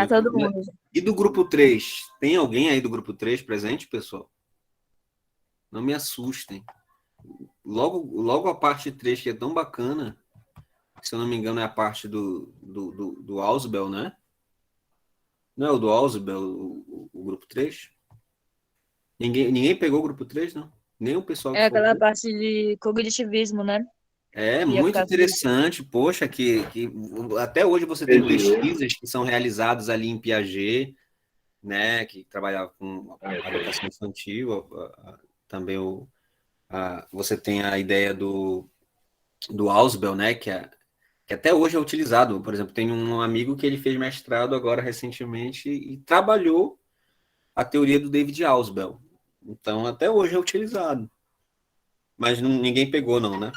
Tá todo mundo. E do grupo 3? Tem alguém aí do grupo 3 presente, pessoal? Não me assustem. Logo a parte 3, que é tão bacana, se eu não me engano, é a parte do Ausubel, né? Não é o do Ausubel, o grupo 3? Ninguém pegou o grupo 3, não? Nem o pessoal É que for. aquela parte de cognitivismo, né? É Que ia muito ficar sobre isso. interessante, poxa, que até hoje você tem Entendi. pesquisas que são realizadas ali em Piaget, né, que trabalhava com a educação infantil, também você tem a ideia do Ausubel, né, que até hoje é utilizado. Por exemplo, tem um amigo que ele fez mestrado agora recentemente e trabalhou a teoria do David Ausubel. Então, até hoje é utilizado. Mas ninguém pegou, não, né?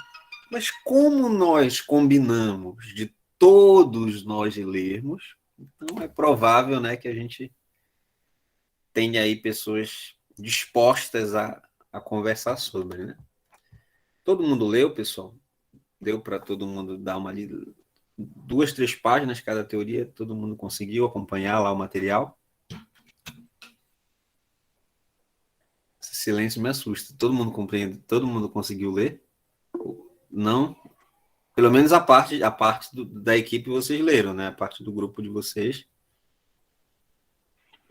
Mas como nós combinamos de todos nós lermos, então é provável, né, que a gente tenha aí pessoas dispostas a conversar sobre, né? Todo mundo leu, pessoal? Deu para todo mundo dar uma lida? 2, 3 páginas cada teoria, todo mundo conseguiu acompanhar lá o material? Esse silêncio me assusta. Todo mundo compreende? Todo mundo conseguiu ler? Não? Pelo menos a parte da equipe vocês leram, né? A parte do grupo de vocês.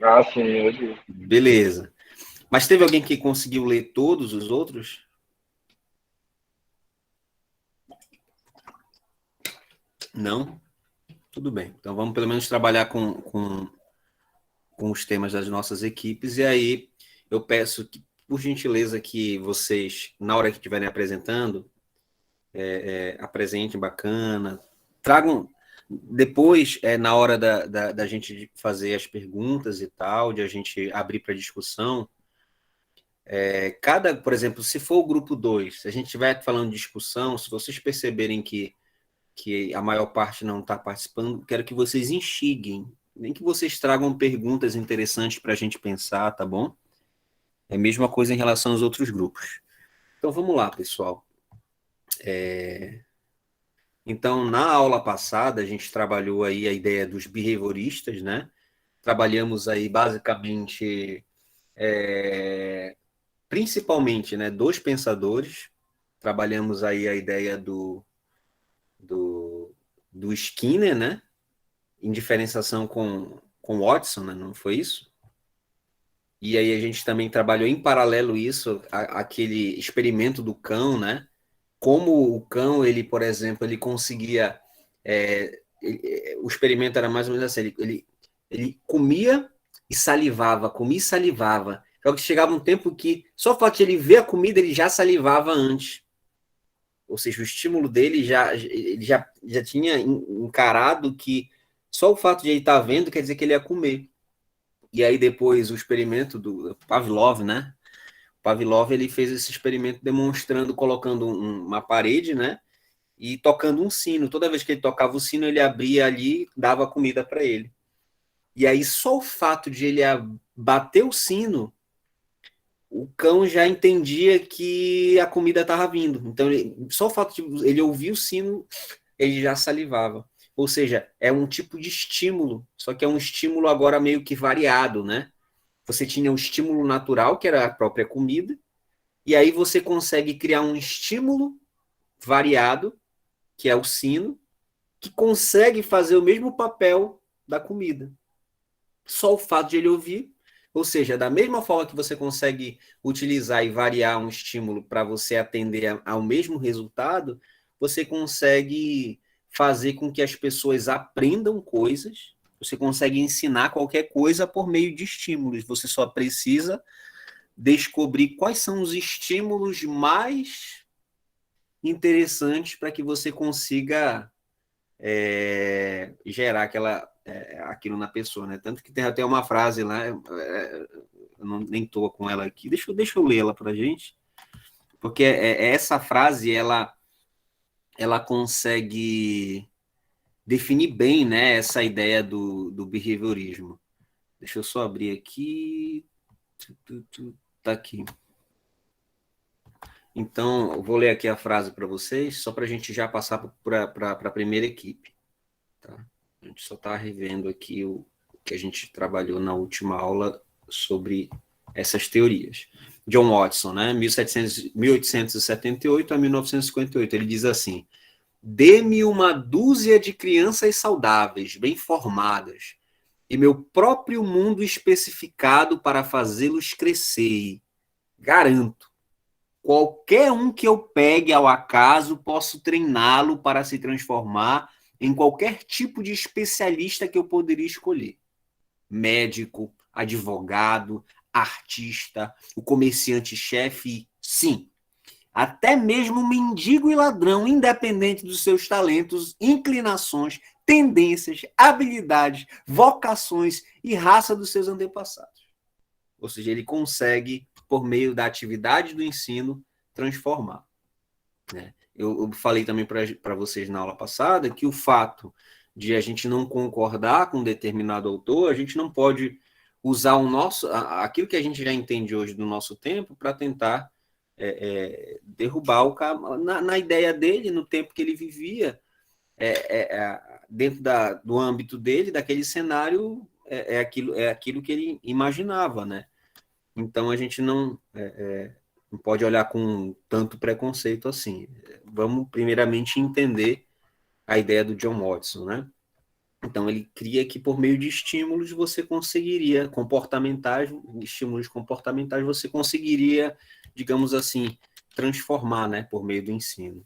Ah, sim, eu vi. Beleza. Mas teve alguém que conseguiu ler todos os outros? Não? Tudo bem. Então vamos pelo menos trabalhar com os temas das nossas equipes. E aí eu peço que, por gentileza, que vocês, na hora que estiverem apresentando, apresentem bacana, tragam. Depois, na hora da gente fazer as perguntas e tal, de a gente abrir para discussão, por exemplo, se for o grupo 2, se a gente estiver falando de discussão, se vocês perceberem que a maior parte não está participando, quero que vocês instiguem, nem que vocês tragam perguntas interessantes para a gente pensar, tá bom? É a mesma coisa em relação aos outros grupos. Então, vamos lá, pessoal. Então, na aula passada, a gente trabalhou aí a ideia dos behavioristas, né? Trabalhamos aí, basicamente, principalmente, né, dos pensadores. Trabalhamos aí a ideia do Skinner, né? Em diferenciação com Watson, né? Não foi isso? E aí a gente também trabalhou em paralelo isso, aquele experimento do cão, né? Como o cão, ele, por exemplo, ele conseguia... o experimento era mais ou menos assim, ele comia e salivava. Só que chegava um tempo que, só o fato de ele ver a comida, ele já salivava antes. Ou seja, o estímulo dele ele já tinha encarado que só o fato de ele estar vendo quer dizer que ele ia comer. E aí depois o experimento do Pavlov, né? Pavlov, ele fez esse experimento demonstrando, colocando uma parede, né? E tocando um sino. Toda vez que ele tocava o sino, ele abria ali, dava comida para ele. E aí só o fato de ele bater o sino, o cão já entendia que a comida estava vindo. Então, só o fato de ele ouvir o sino, ele já salivava. Ou seja, é um tipo de estímulo, só que é um estímulo agora meio que variado, né? Você tinha o estímulo natural, que era a própria comida, e aí você consegue criar um estímulo variado, que é o sino, que consegue fazer o mesmo papel da comida. Só o fato de ele ouvir, ou seja, da mesma forma que você consegue utilizar e variar um estímulo para você atender ao mesmo resultado, você consegue fazer com que as pessoas aprendam coisas, você consegue ensinar qualquer coisa por meio de estímulos, você só precisa descobrir quais são os estímulos mais interessantes para que você consiga gerar aquilo na pessoa, né? Tanto que tem até uma frase lá, eu nem estou com ela aqui, deixa eu ler ela para a gente, porque essa frase, ela consegue definir bem, né, essa ideia do behaviorismo. Deixa eu só abrir aqui. Tá aqui. Então, eu vou ler aqui a frase para vocês, só para a gente já passar para a primeira equipe. Tá? A gente só está revendo aqui que a gente trabalhou na última aula sobre essas teorias. John Watson, né, 1878 a 1958, ele diz assim: dê-me uma dúzia de crianças saudáveis, bem formadas, e meu próprio mundo especificado para fazê-los crescer. Garanto, qualquer um que eu pegue ao acaso, posso treiná-lo para se transformar em qualquer tipo de especialista que eu poderia escolher. Médico, advogado, artista, o comerciante-chefe, sim. Até mesmo mendigo e ladrão, independente dos seus talentos, inclinações, tendências, habilidades, vocações e raça dos seus antepassados. Ou seja, ele consegue, por meio da atividade do ensino, transformar. Né? Eu falei também para vocês na aula passada que o fato de a gente não concordar com um determinado autor, a gente não pode usar aquilo que a gente já entende hoje do nosso tempo para tentar derrubar o cara na ideia dele, no tempo que ele vivia, dentro do âmbito dele, daquele cenário, aquilo que ele imaginava, né? Então a gente não pode olhar com tanto preconceito assim. Vamos primeiramente entender a ideia do John Watson, né? Então ele cria que por meio de estímulos você conseguiria estímulos comportamentais você conseguiria, digamos assim, transformar, né, por meio do ensino.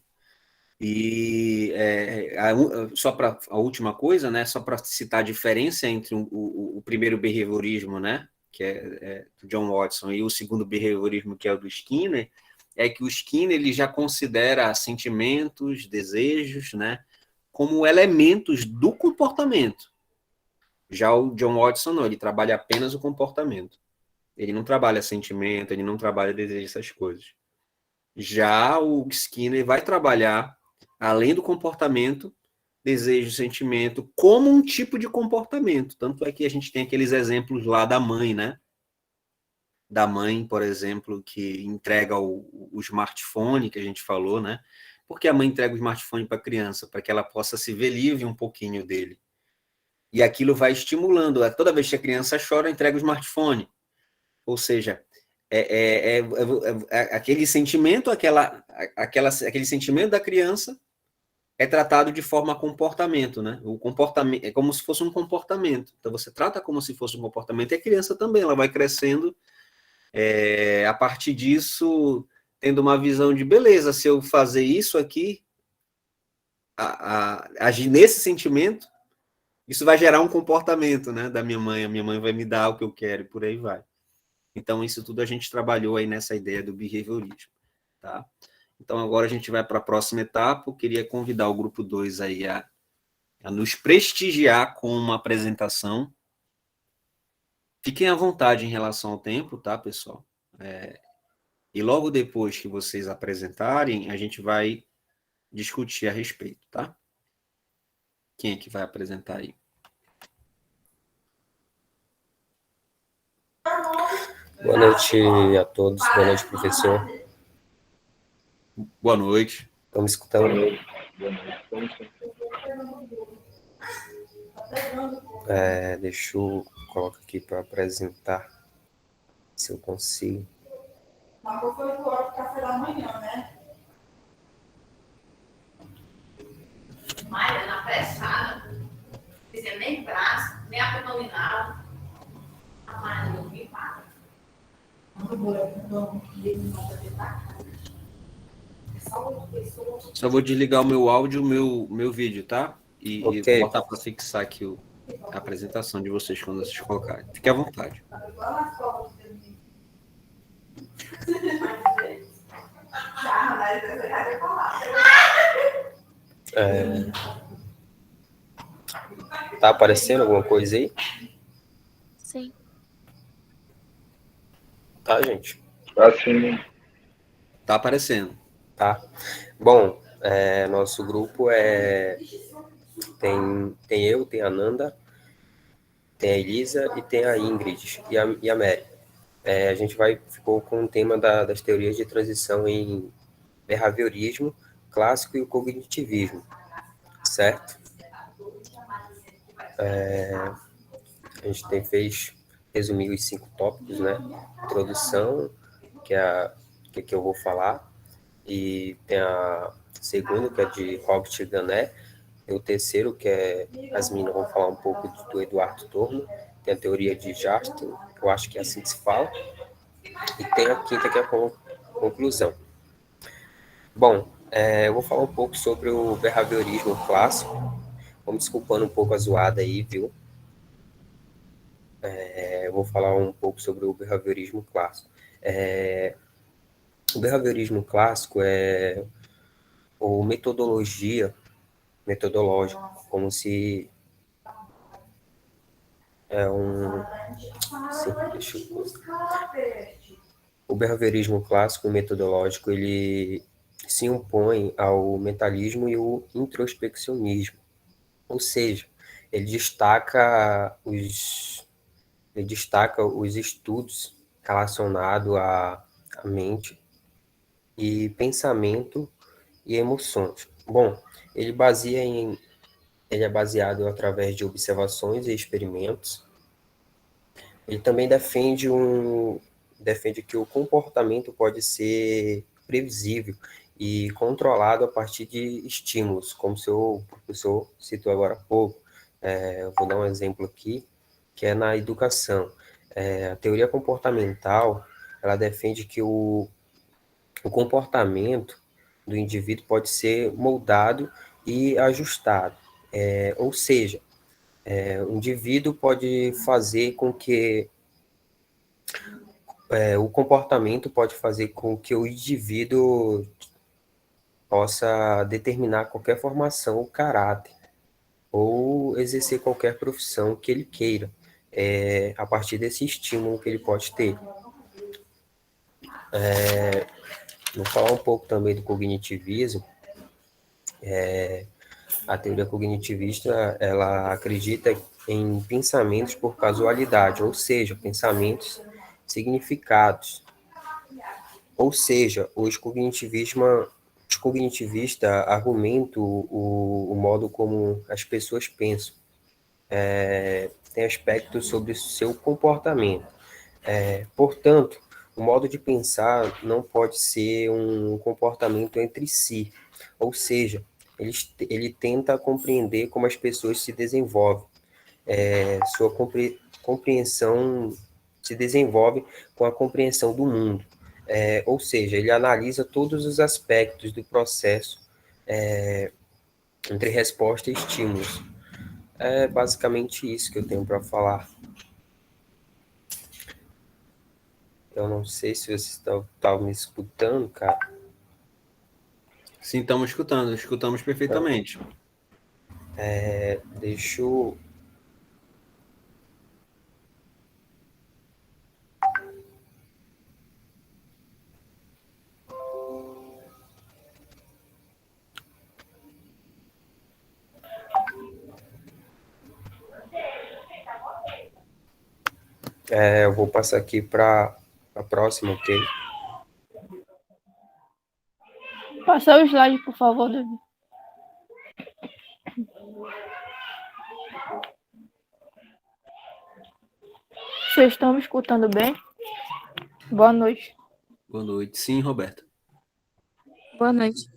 E só para a última coisa, né, só para citar a diferença entre o primeiro behaviorismo, né, que é do John Watson, e o segundo behaviorismo, que é o do Skinner, é que o Skinner ele já considera sentimentos, desejos, né, como elementos do comportamento. Já o John Watson não, ele trabalha apenas o comportamento. Ele não trabalha sentimento, ele não trabalha desejo, essas coisas. Já o Skinner vai trabalhar, além do comportamento, desejo, sentimento, como um tipo de comportamento. Tanto é que a gente tem aqueles exemplos lá da mãe, né? Da mãe, por exemplo, que entrega o smartphone, que a gente falou, né? Por que a mãe entrega o smartphone para a criança? Para que ela possa se ver livre um pouquinho dele. E aquilo vai estimulando. Toda vez que a criança chora, entrega o smartphone. Ou seja, aquele sentimento, aquele sentimento da criança é tratado de forma a comportamento, né? O comportamento é como se fosse um comportamento. Então você trata como se fosse um comportamento e a criança também, ela vai crescendo a partir disso, tendo uma visão de beleza, se eu fazer isso aqui, agir nesse sentimento, isso vai gerar um comportamento, né, da minha mãe, a minha mãe vai me dar o que eu quero e por aí vai. Então, isso tudo a gente trabalhou aí nessa ideia do behaviorismo, tá? Então, agora a gente vai para a próxima etapa. Eu queria convidar o grupo 2 aí a nos prestigiar com uma apresentação. Fiquem à vontade em relação ao tempo, tá, pessoal? E logo depois que vocês apresentarem, a gente vai discutir a respeito, tá? Quem é que vai apresentar aí? Boa noite a todos, boa noite, professor. Boa noite. Estão me escutando? Deixa eu colocar aqui para apresentar, se eu consigo. Marcou foi o hora do café da manhã, né? Maia, na pressada, dizia nem braço, nem abdominal. A Maia não me para. Só vou desligar o meu áudio e o meu vídeo, tá? E Ok. vou botar para fixar aqui a apresentação de vocês quando vocês colocarem. Fique à vontade. Tá aparecendo alguma coisa aí? Sim. Tá, gente? Assim, Tá aparecendo. Tá. Bom, nosso grupo tem eu, tem a Nanda, tem a Elisa e tem a Ingrid e a Mary. A gente ficou com o tema das teorias de transição em behaviorismo clássico e o cognitivismo, certo? A gente fez, resumir os 5 tópicos, né? Introdução, que eu vou falar, e tem a segunda, que é de Robert Gané, e o terceiro, que é, as meninas vão falar um pouco do Eduardo Torno, tem a teoria de Justin, eu acho que é assim que se fala, e tem a quinta, que é a conclusão. Bom, eu vou falar um pouco sobre o behaviorismo clássico. Vamos desculpando um pouco a zoada aí, viu? Eu vou falar um pouco sobre o behaviorismo clássico. O behaviorismo clássico é ou metodológico, como se é um... Sim, deixa eu... O behaviorismo clássico metodológico, ele se opõe ao mentalismo e o introspeccionismo, ou seja, ele destaca os estudos relacionados à mente e pensamento e emoções. Bom, ele é baseado através de observações e experimentos. Ele também defende que o comportamento pode ser previsível e controlado a partir de estímulos, como o seu professor citou agora há pouco. Eu vou dar um exemplo aqui, que é na educação. A teoria comportamental, ela defende que o comportamento do indivíduo pode ser moldado e ajustado. Ou seja, o indivíduo pode fazer com que o comportamento pode fazer com que o indivíduo possa determinar qualquer formação ou caráter, ou exercer qualquer profissão que ele queira, a partir desse estímulo que ele pode ter. Vou falar um pouco também do cognitivismo. A teoria cognitivista, ela acredita em pensamentos por casualidade, ou seja, pensamentos significados. Ou seja, os cognitivistas argumentam o modo como as pessoas pensam. Tem aspectos sobre o seu comportamento. Portanto, o modo de pensar não pode ser um comportamento entre si. Ou seja, ele tenta compreender como as pessoas se desenvolvem. Sua compreensão se desenvolve com a compreensão do mundo. Ou seja, ele analisa todos os aspectos do processo entre resposta e estímulos. É basicamente isso que eu tenho para falar. Eu não sei se vocês estão me escutando, cara. Sim, estamos escutamos perfeitamente. Deixa eu... eu vou passar aqui para a próxima, ok? Passa o slide, por favor, David. Vocês estão me escutando bem? Boa noite. Boa noite. Sim, Roberto. Boa noite.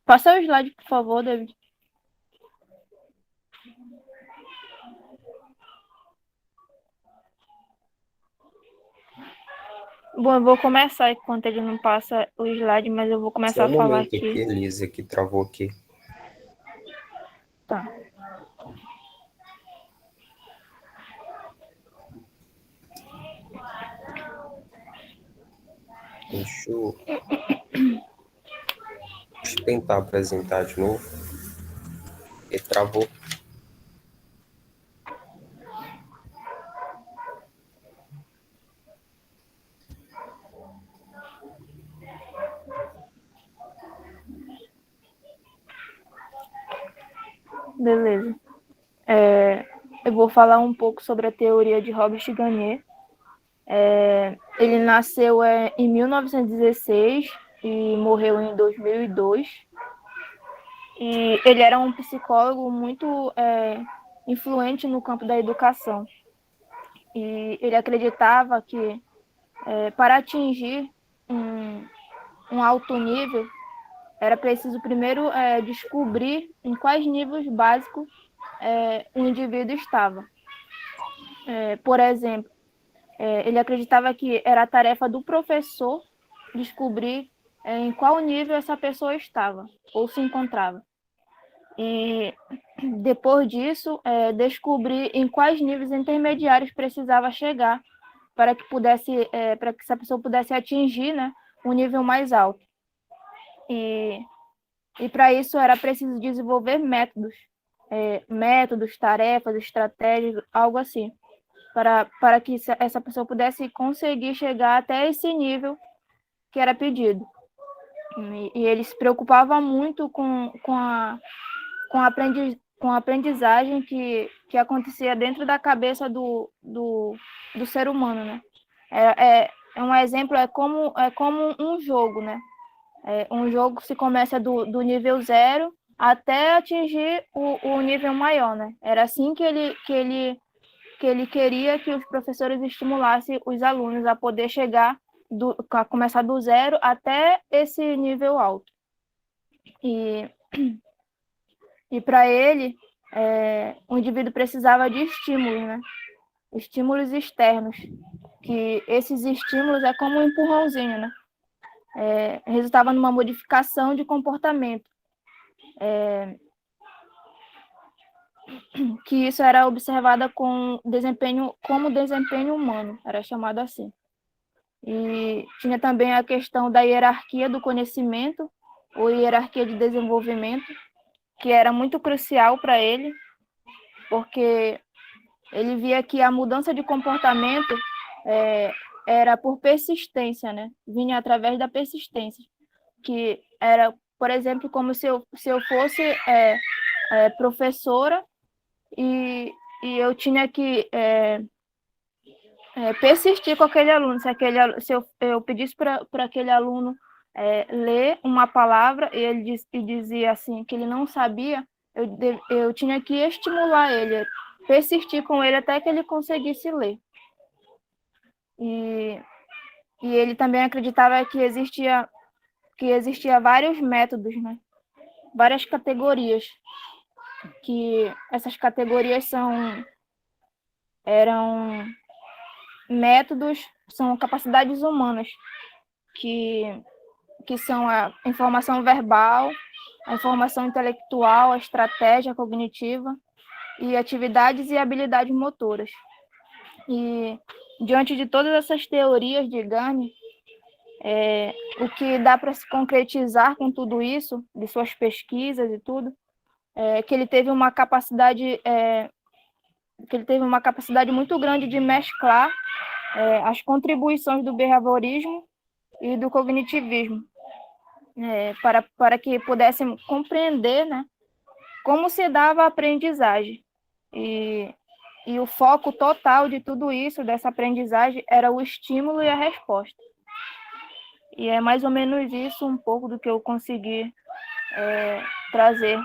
Passa o slide, por favor, David. Bom, eu vou começar enquanto ele não passa o slide, mas eu vou começar a falar aqui. Elisa, que travou aqui. Tá. Deixa eu tentar apresentar de novo. Ele travou. Beleza. Eu vou falar um pouco sobre a teoria de Robert Garnier. Ele nasceu em 1916 e morreu em 2002. E ele era um psicólogo muito influente no campo da educação. E ele acreditava que para atingir um alto nível, era preciso primeiro descobrir em quais níveis básicos o indivíduo estava. Por exemplo, ele acreditava que era a tarefa do professor descobrir em qual nível essa pessoa estava ou se encontrava. E depois disso, descobrir em quais níveis intermediários precisava chegar para que essa pessoa pudesse atingir, né, um nível mais alto. E para isso era preciso desenvolver métodos, tarefas, estratégias, algo assim, para que essa pessoa pudesse conseguir chegar até esse nível que era pedido. E ele se preocupava muito com a aprendizagem que acontecia dentro da cabeça do ser humano, né? Um exemplo, é como um jogo, né? Um jogo se começa do nível 0 até atingir o nível maior, né? Era assim que ele queria que os professores estimulassem os alunos a poder a começar do 0 até esse nível alto. E para ele, o indivíduo precisava de estímulos, né? Estímulos externos, que esses estímulos é como um empurrãozinho, né? Resultava numa modificação de comportamento, que isso era observada como desempenho humano, era chamado assim. E tinha também a questão da hierarquia do conhecimento, ou hierarquia de desenvolvimento, que era muito crucial para ele, porque ele via que a mudança de comportamento era por persistência, né? Vinha através da persistência, que era, por exemplo, como se eu fosse professora e eu tinha que persistir com aquele aluno. Se eu pedisse para aquele aluno ler uma palavra e ele dizia assim que ele não sabia, eu tinha que estimular ele, persistir com ele até que ele conseguisse ler. E ele também acreditava que existia vários métodos, né? Várias categorias, que essas categorias eram métodos, são capacidades humanas, que são a informação verbal, a informação intelectual, a estratégia cognitiva e atividades e habilidades motoras. E diante de todas essas teorias de Gani, o que dá para se concretizar com tudo isso, de suas pesquisas e tudo, é que ele teve uma capacidade muito grande de mesclar as contribuições do behaviorismo e do cognitivismo, para que pudessem compreender, né, como se dava a aprendizagem. E o foco total de tudo isso, dessa aprendizagem, era o estímulo e a resposta. E é mais ou menos isso um pouco do que eu consegui trazer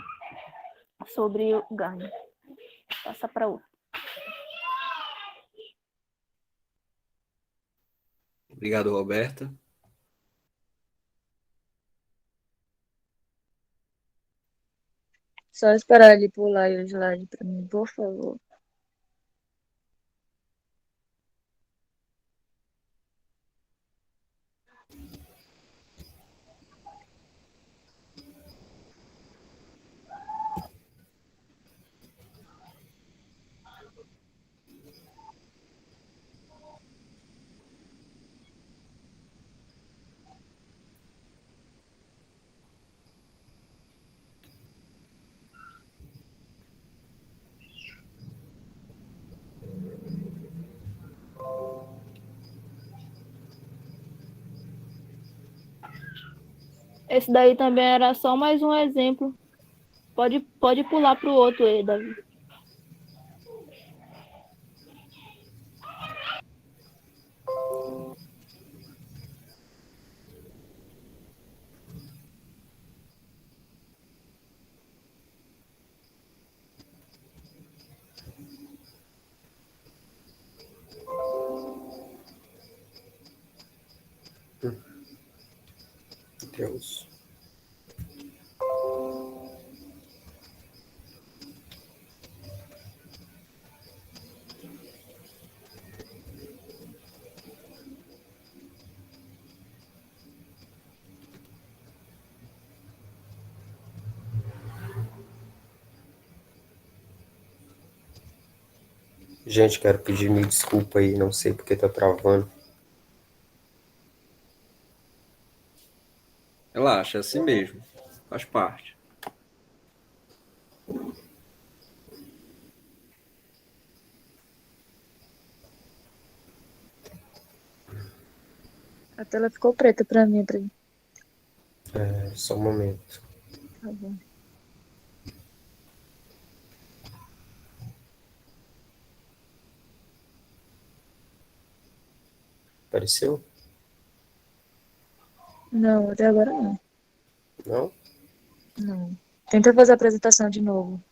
sobre o Gani. Passa para outro. Obrigado, Roberta. Só esperar ele pular o slide para mim, por favor. Esse daí também era só mais um exemplo. Pode pular para o outro aí, Davi. Deus. Gente, quero pedir mil desculpa aí, não sei porque tá travando. Relaxa, é assim mesmo. Faz parte. A tela ficou preta pra mim. Só um momento. Tá bom. Apareceu? Não, até agora não. Não? Não. Tenta fazer a apresentação de novo.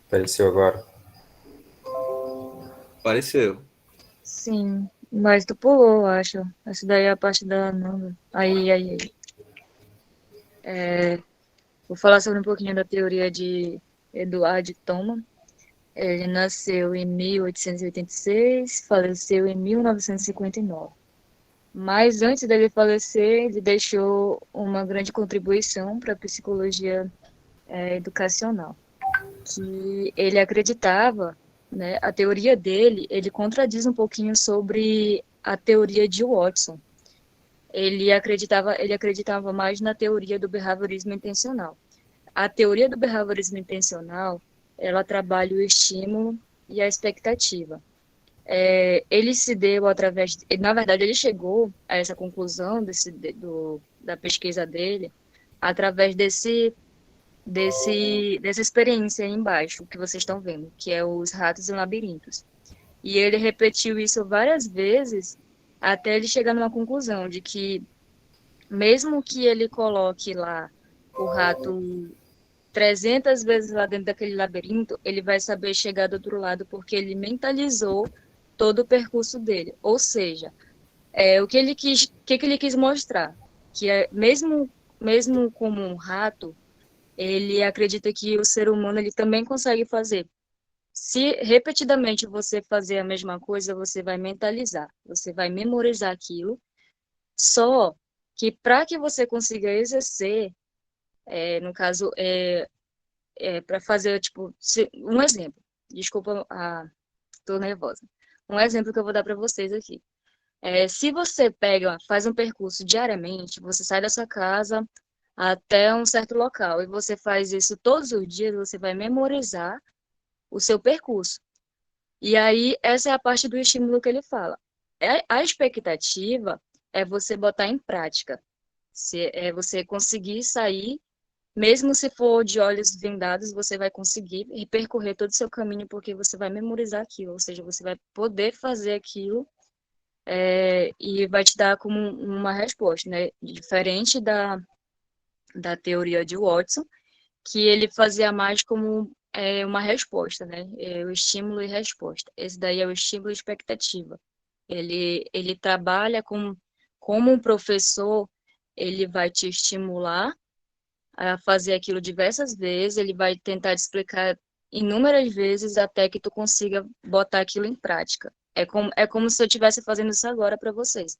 Apareceu agora. Apareceu. Sim, mas tu pulou, eu acho. Essa daí é a parte da Nanda. Aí. Vou falar sobre um pouquinho da teoria de Eduard Thomas. Ele nasceu em 1886, faleceu em 1959. Mas antes dele falecer, ele deixou uma grande contribuição para a psicologia educacional, que ele acreditava, né, a teoria dele, ele contradiz um pouquinho sobre a teoria de Watson. Ele acreditava mais na teoria do behaviorismo intencional. A teoria do behaviorismo intencional, ela trabalha o estímulo e a expectativa. Ele se deu através, na verdade, ele chegou a essa conclusão da pesquisa dele através dessa experiência aí embaixo que vocês estão vendo, que é os ratos e labirintos. E ele repetiu isso várias vezes até ele chegar numa conclusão de que mesmo que ele coloque lá o rato 300 vezes lá dentro daquele labirinto, ele vai saber chegar do outro lado porque ele mentalizou todo o percurso dele. Ou seja, o que ele quis mostrar? Que mesmo como um rato, ele acredita que o ser humano ele também consegue fazer. Se repetidamente você fazer a mesma coisa, você vai mentalizar, você vai memorizar aquilo. Só que para que você consiga exercer, no caso, para fazer, tipo, um exemplo. Desculpa, tô nervosa. Um exemplo que eu vou dar para vocês aqui. Se você faz um percurso diariamente, você sai da sua casa até um certo local e você faz isso todos os dias, você vai memorizar o seu percurso. E aí, essa é a parte do estímulo que ele fala. A expectativa é você botar em prática. É você conseguir sair, mesmo se for de olhos vendados, você vai conseguir percorrer todo o seu caminho, porque você vai memorizar aquilo, ou seja, você vai poder fazer aquilo e vai te dar como uma resposta, né? Diferente da teoria de Watson, que ele fazia mais como uma resposta, né? O estímulo e resposta. Esse daí é o estímulo e expectativa. Ele trabalha como um professor, ele vai te estimular a fazer aquilo diversas vezes, ele vai tentar te explicar inúmeras vezes até que tu consiga botar aquilo em prática. É como se eu estivesse fazendo isso agora para vocês.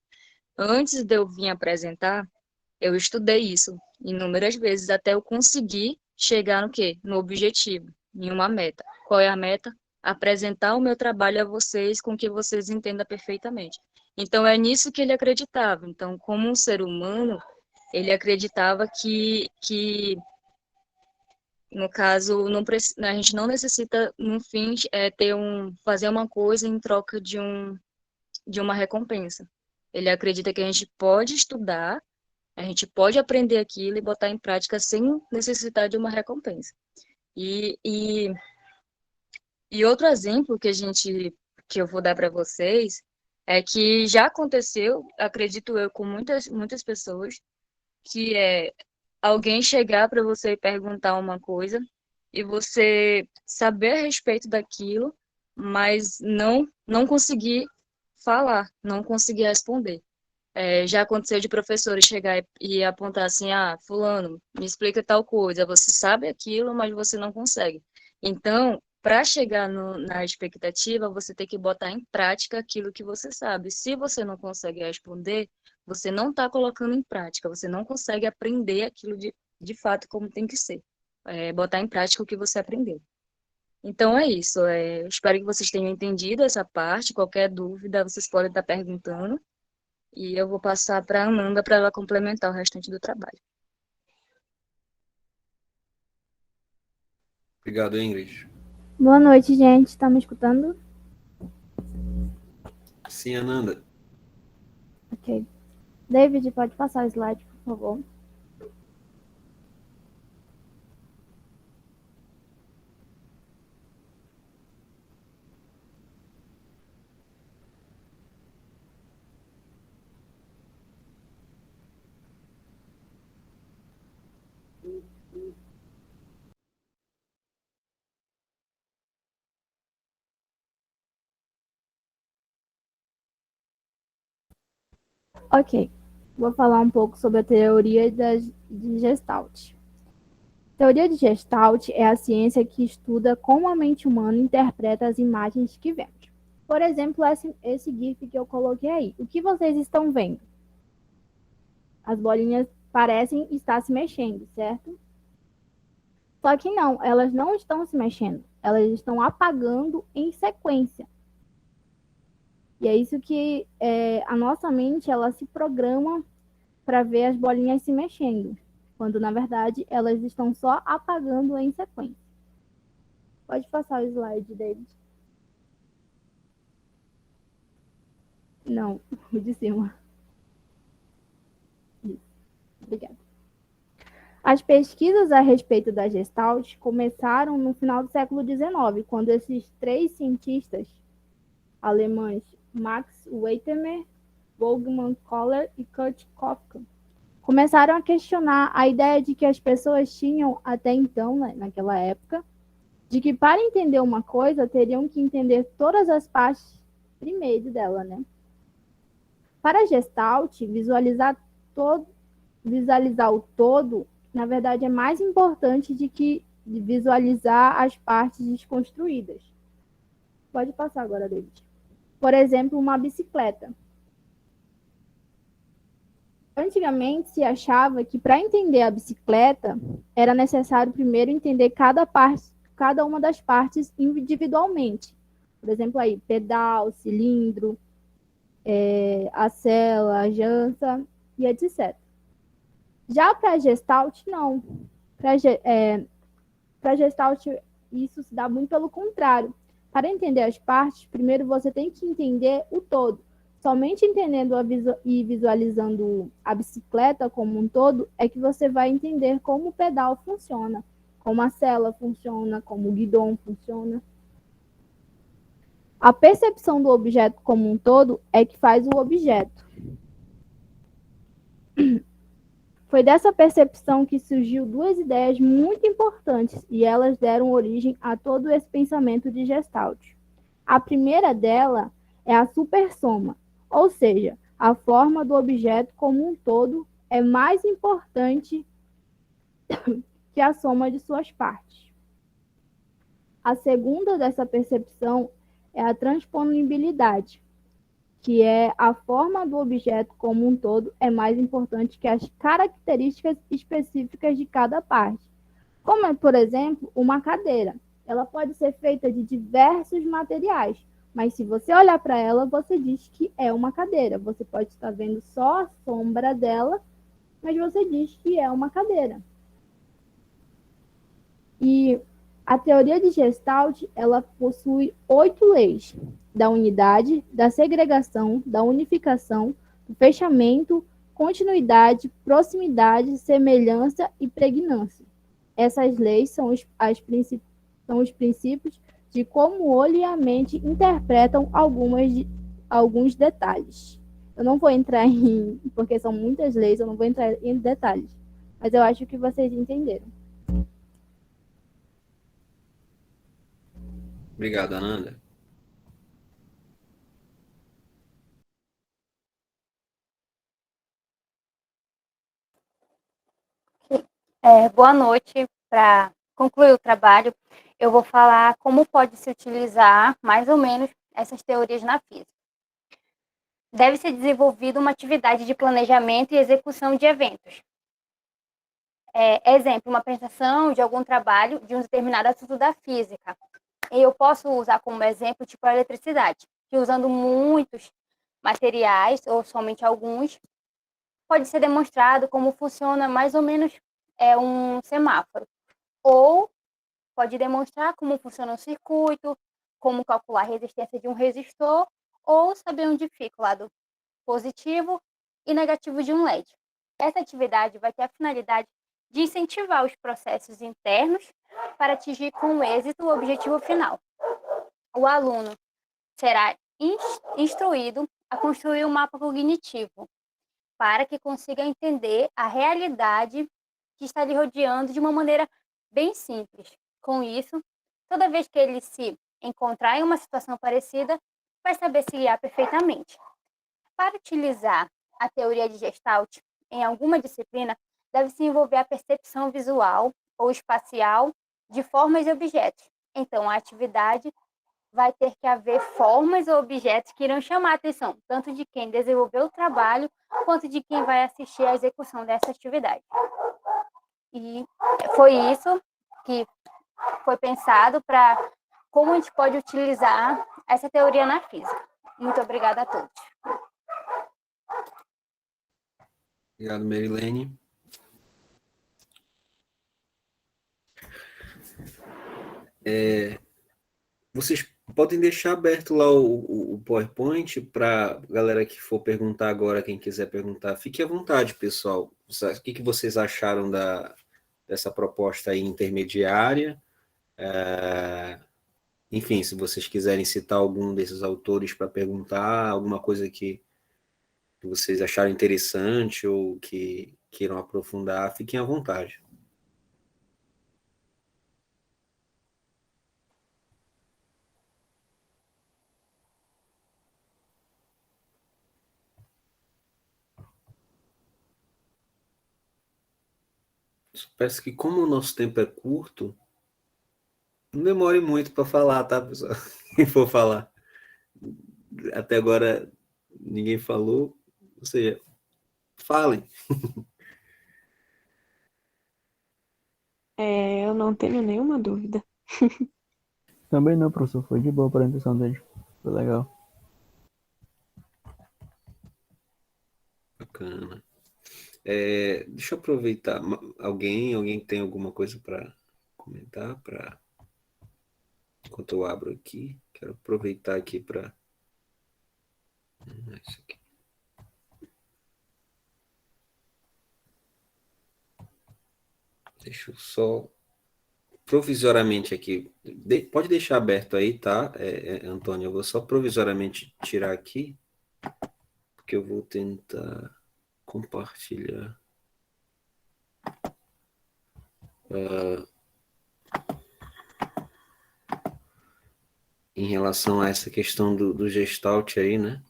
Antes de eu vir apresentar, eu estudei isso inúmeras vezes até eu conseguir chegar no quê? No objetivo, em uma meta. Qual é a meta? Apresentar o meu trabalho a vocês com que vocês entendam perfeitamente. Então, é nisso que ele acreditava. Então, como um ser humano, ele acreditava que no caso, a gente não necessita, no fim, fazer uma coisa em troca de uma recompensa. Ele acredita que a gente pode estudar, a gente pode aprender aquilo e botar em prática sem necessitar de uma recompensa. E outro exemplo que eu vou dar para vocês é que já aconteceu, acredito eu, com muitas pessoas, que alguém chegar para você e perguntar uma coisa e você saber a respeito daquilo, mas não conseguir falar, não conseguir responder. Já aconteceu de professores chegar e apontar assim, fulano, me explica tal coisa, você sabe aquilo, mas você não consegue. Então, para chegar na expectativa, você tem que botar em prática aquilo que você sabe. Se você não consegue responder, você não está colocando em prática, você não consegue aprender aquilo de fato como tem que ser. Botar em prática o que você aprendeu. Então é isso. Espero que vocês tenham entendido essa parte. Qualquer dúvida, vocês podem estar perguntando. E eu vou passar para a Ananda para ela complementar o restante do trabalho. Obrigado, Ingrid. Boa noite, gente. Tá me escutando? Sim, Ananda. Ok. David, pode passar o slide, por favor. Ok, vou falar um pouco sobre a teoria de Gestalt. A teoria de Gestalt é a ciência que estuda como a mente humana interpreta as imagens que vemos. Por exemplo, esse GIF que eu coloquei aí. O que vocês estão vendo? As bolinhas parecem estar se mexendo, certo? Só que não, elas não estão se mexendo. Elas estão apagando em sequência. E é isso que a nossa mente ela se programa para ver as bolinhas se mexendo, quando na verdade elas estão só apagando em sequência. Pode passar o slide, David. Não, o de cima. Isso. Obrigada. As pesquisas a respeito da Gestalt começaram no final do século XIX, quando esses 3 cientistas alemães, Max Weittemer, Wolfgang Kohler e Kurt Köpke, começaram a questionar a ideia de que as pessoas tinham até então, né, naquela época, de que para entender uma coisa teriam que entender todas as partes primeiro dela, né? Para a Gestalt, visualizar o todo, na verdade, é mais importante de que de visualizar as partes desconstruídas. Pode passar agora, David. Por exemplo, uma bicicleta. Antigamente se achava que para entender a bicicleta era necessário primeiro entender cada uma das partes individualmente. Por exemplo, aí, pedal, cilindro, a sela, a janta e etc. Já para a Gestalt, não. Para Gestalt, isso se dá muito pelo contrário. Para entender as partes, primeiro você tem que entender o todo. Somente entendendo e visualizando a bicicleta como um todo é que você vai entender como o pedal funciona, como a sela funciona, como o guidão funciona. A percepção do objeto como um todo é que faz o objeto. Foi dessa percepção que surgiu 2 ideias muito importantes e elas deram origem a todo esse pensamento de Gestalt. A primeira dela é a supersoma, ou seja, a forma do objeto como um todo é mais importante que a soma de suas partes. A segunda dessa percepção é a transponibilidade, que é a forma do objeto como um todo é mais importante que as características específicas de cada parte. Como, por exemplo, uma cadeira. Ela pode ser feita de diversos materiais, mas se você olhar para ela, você diz que é uma cadeira. Você pode estar vendo só a sombra dela, mas você diz que é uma cadeira. E a teoria de Gestalt, ela possui 8 leis da unidade, da segregação, da unificação, do fechamento, continuidade, proximidade, semelhança e pregnância. Essas leis são os princípios de como o olho e a mente interpretam alguns detalhes. Eu não vou entrar porque são muitas leis, eu não vou entrar em detalhes. Mas eu acho que vocês entenderam. Obrigado, Ananda. Boa noite. Para concluir o trabalho, eu vou falar como pode se utilizar, mais ou menos, essas teorias na física. Deve ser desenvolvida uma atividade de planejamento e execução de eventos. Exemplo, uma apresentação de algum trabalho de um determinado assunto da física. E eu posso usar como exemplo, tipo, a eletricidade, que usando muitos materiais, ou somente alguns, pode ser demonstrado como funciona mais ou menos um semáforo. Ou pode demonstrar como funciona um circuito, como calcular a resistência de um resistor, ou saber onde fica o lado positivo e negativo de um LED. Essa atividade vai ter a finalidade de incentivar os processos internos para atingir com êxito o objetivo final. O aluno será instruído a construir um mapa cognitivo para que consiga entender a realidade que está lhe rodeando de uma maneira bem simples. Com isso, toda vez que ele se encontrar em uma situação parecida, vai saber se guiar perfeitamente. Para utilizar a teoria de Gestalt em alguma disciplina, deve-se envolver a percepção visual ou espacial de formas e objetos. Então, a atividade vai ter que haver formas ou objetos que irão chamar a atenção, tanto de quem desenvolveu o trabalho, quanto de quem vai assistir à execução dessa atividade. E foi isso que foi pensado para como a gente pode utilizar essa teoria na física. Muito obrigada a todos. Obrigado, Merilene. Vocês podem deixar aberto lá o PowerPoint para a galera que for perguntar agora, quem quiser perguntar. Fique à vontade, pessoal. O que vocês acharam dessa proposta aí intermediária? Enfim, se vocês quiserem citar algum desses autores para perguntar, alguma coisa que vocês acharem interessante ou que queiram aprofundar, fiquem à vontade. Peço que, como o nosso tempo é curto, não demore muito para falar, tá, pessoal? Quem for falar. Até agora, ninguém falou. Ou seja, falem. Eu não tenho nenhuma dúvida. Também não, professor. Foi de boa a apresentação dele. Foi legal. Bacana. Deixa eu aproveitar. Alguém tem alguma coisa para comentar? Enquanto eu abro aqui, quero aproveitar aqui para... Isso aqui. Deixa eu só provisoriamente aqui. Pode deixar aberto aí, tá, Antônio? Eu vou só provisoriamente tirar aqui, porque eu vou tentar compartilhar. Em relação a essa questão do Gestalt aí, né?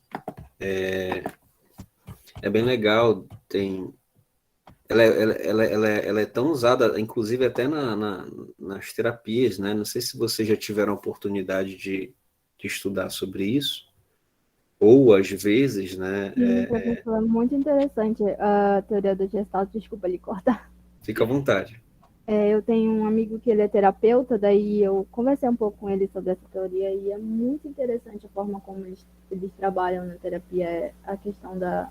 É bem legal, ela é tão usada, inclusive até nas terapias, né? Não sei se vocês já tiveram a oportunidade de estudar sobre isso, ou às vezes, né? Sim, professor, é muito interessante a teoria do Gestalt. Desculpa lhe cortar. Fica à vontade. Eu tenho um amigo que ele é terapeuta, daí eu conversei um pouco com ele sobre essa teoria e é muito interessante a forma como eles trabalham na terapia, a questão da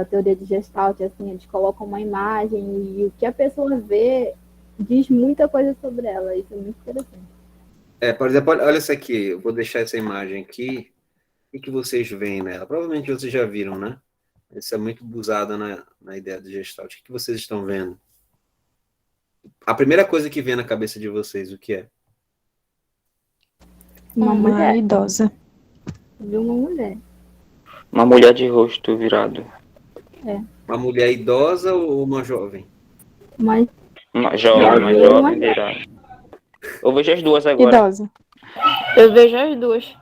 teoria de Gestalt, assim, eles colocam uma imagem e o que a pessoa vê diz muita coisa sobre ela, isso é muito interessante. Por exemplo, olha essa aqui, eu vou deixar essa imagem aqui, o que vocês veem nela? Provavelmente vocês já viram, né? Isso é muito usado na ideia do Gestalt. O que vocês estão vendo? A primeira coisa que vem na cabeça de vocês, o que é? Uma mulher idosa. Viu uma mulher. Uma mulher de rosto virado. Uma mulher idosa ou uma jovem? Mas Uma jovem virada. Eu vejo as duas agora. Idosa. Eu vejo as duas.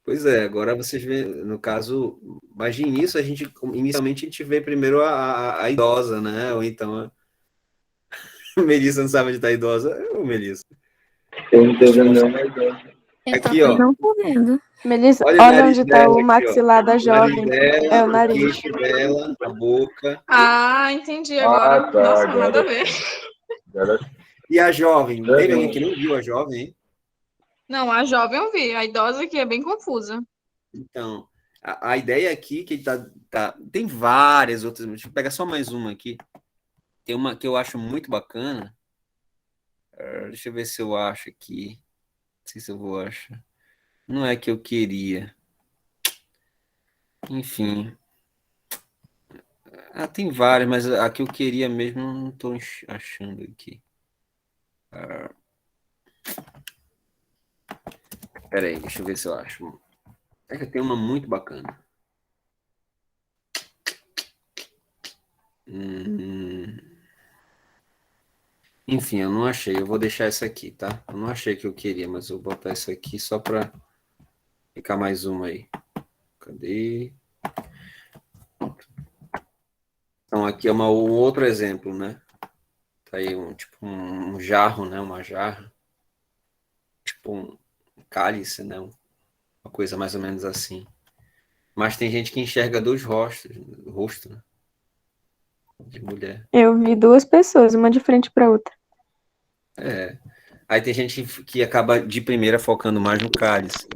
Pois é, agora vocês veem, no caso, mas de início inicialmente a gente vê primeiro a idosa, né? Ou então a Melissa não sabe onde está a idosa. Ô, Melissa. Eu não tô vendo nenhuma idosa. Aqui, ó. Não tô vendo. Melissa, Olha o olha nariz onde tá dela o aqui, ó. maxilar da O nariz jovem. dela, É o o nariz. queixo dela, a boca. Ah, entendi agora. tá, Nossa, agora. nada a ver. E a jovem? Teve alguém que não viu a jovem, hein? Não, a jovem eu vi. A idosa que é bem confusa. Então, a ideia aqui que tem várias outras. Deixa eu pegar só mais uma aqui. Tem uma que eu acho muito bacana. Deixa eu ver se eu acho aqui. Não sei se eu vou achar. Não é que eu queria. Enfim. Tem várias, mas a que eu queria mesmo eu não estou achando aqui. Peraí, deixa eu ver se eu acho. É que tem uma muito bacana. Enfim, eu não achei. Eu vou deixar essa aqui, tá? Eu não achei que eu queria, mas eu vou botar essa aqui só para ficar mais uma aí. Cadê? Então, aqui é um outro exemplo, né? Tá aí tipo um jarro, né? Uma jarra. Tipo um cálice, né? Uma coisa mais ou menos assim. Mas tem gente que enxerga dois rostos, né? De mulher. Eu vi duas pessoas, uma de frente para outra. Aí tem gente que acaba de primeira focando mais no cálice.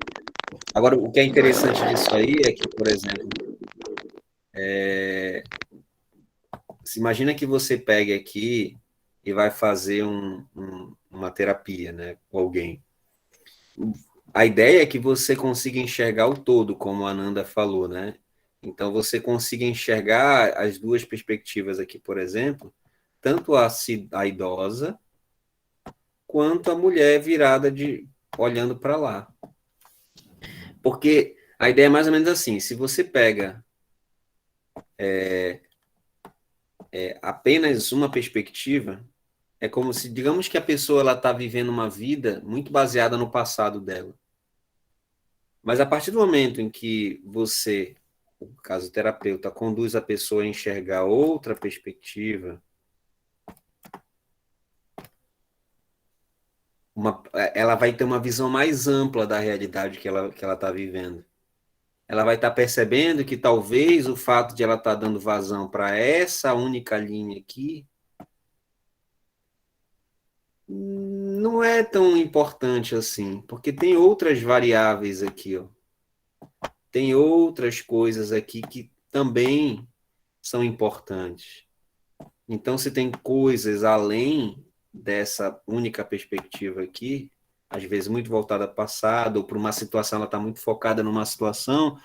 Agora, o que é interessante disso aí é que, por exemplo, se imagina que você pegue aqui e vai fazer uma terapia, né, com alguém. A ideia é que você consiga enxergar o todo, como a Ananda falou, né? Então, você consiga enxergar as duas perspectivas aqui, por exemplo, tanto a idosa quanto a mulher virada olhando para lá. Porque a ideia é mais ou menos assim, se você pega apenas uma perspectiva, é como se, digamos que a pessoa ela está vivendo uma vida muito baseada no passado dela. Mas a partir do momento em que você, no caso terapeuta, conduz a pessoa a enxergar outra perspectiva, ela vai ter uma visão mais ampla da realidade que ela está vivendo. Ela vai estar percebendo que talvez o fato de ela estar dando vazão para essa única linha aqui não é tão importante assim, porque tem outras variáveis aqui, ó. Tem outras coisas aqui que também são importantes. Então, se tem coisas além dessa única perspectiva aqui, às vezes muito voltada ao passado, ou para uma situação, ela está muito focada numa situação,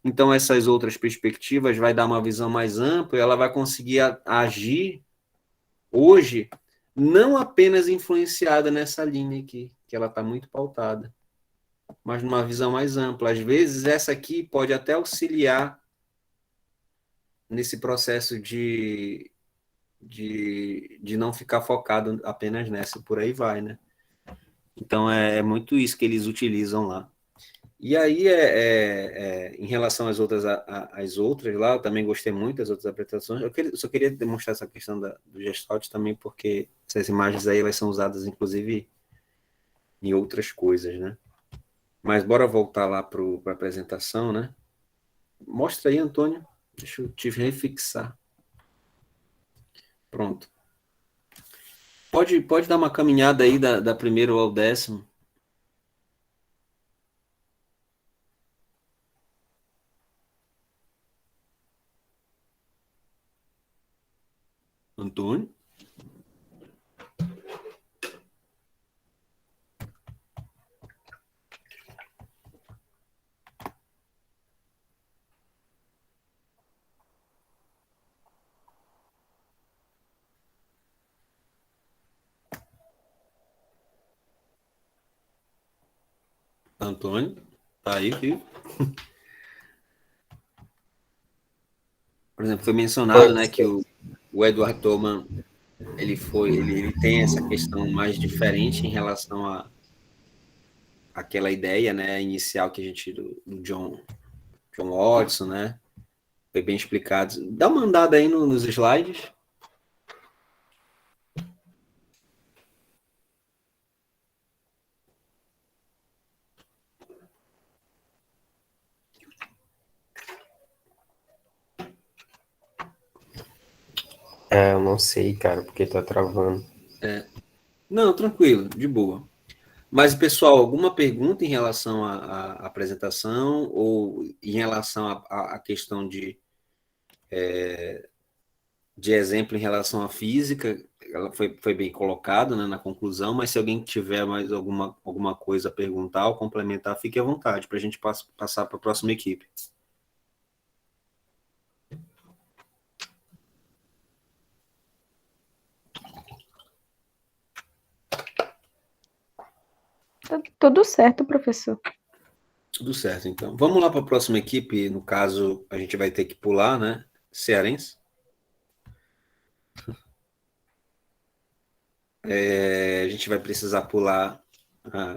então essas outras perspectivas vai dar uma visão mais ampla e ela vai conseguir agir hoje, não apenas influenciada nessa linha aqui, que ela está muito pautada, mas numa visão mais ampla. Às vezes, essa aqui pode até auxiliar nesse processo de não ficar focado apenas nessa, e por aí vai, né? Então, é muito isso que eles utilizam lá. E aí, em relação às outras lá, eu também gostei muito das outras apresentações. Só queria demonstrar essa questão do Gestalt também, porque essas imagens aí, elas são usadas, inclusive, em outras coisas, né? Mas bora voltar lá para a apresentação, né? Mostra aí, Antônio. Deixa eu te refixar. Pronto. Pode dar uma caminhada aí da primeiro ao 10º. Antônio? Antônio? Tá aí, viu? por exemplo, foi mencionado, né, que o Edward Thoman, ele tem essa questão mais diferente em relação a aquela ideia, né, inicial que a gente do John Watson, né? Foi bem explicado. Dá uma andada aí nos slides. Eu não sei, cara, porque tá travando. Não, tranquilo, de boa. Mas, pessoal, alguma pergunta em relação à apresentação ou em relação à questão de exemplo em relação à física? Ela foi bem colocado, né, na conclusão, mas se alguém tiver mais alguma coisa a perguntar ou complementar, fique à vontade para a gente passar para a próxima equipe. Tá tudo certo, professor. Tudo certo, então. Vamos lá para a próxima equipe. No caso, a gente vai ter que pular, né? Cearense. A gente vai precisar pular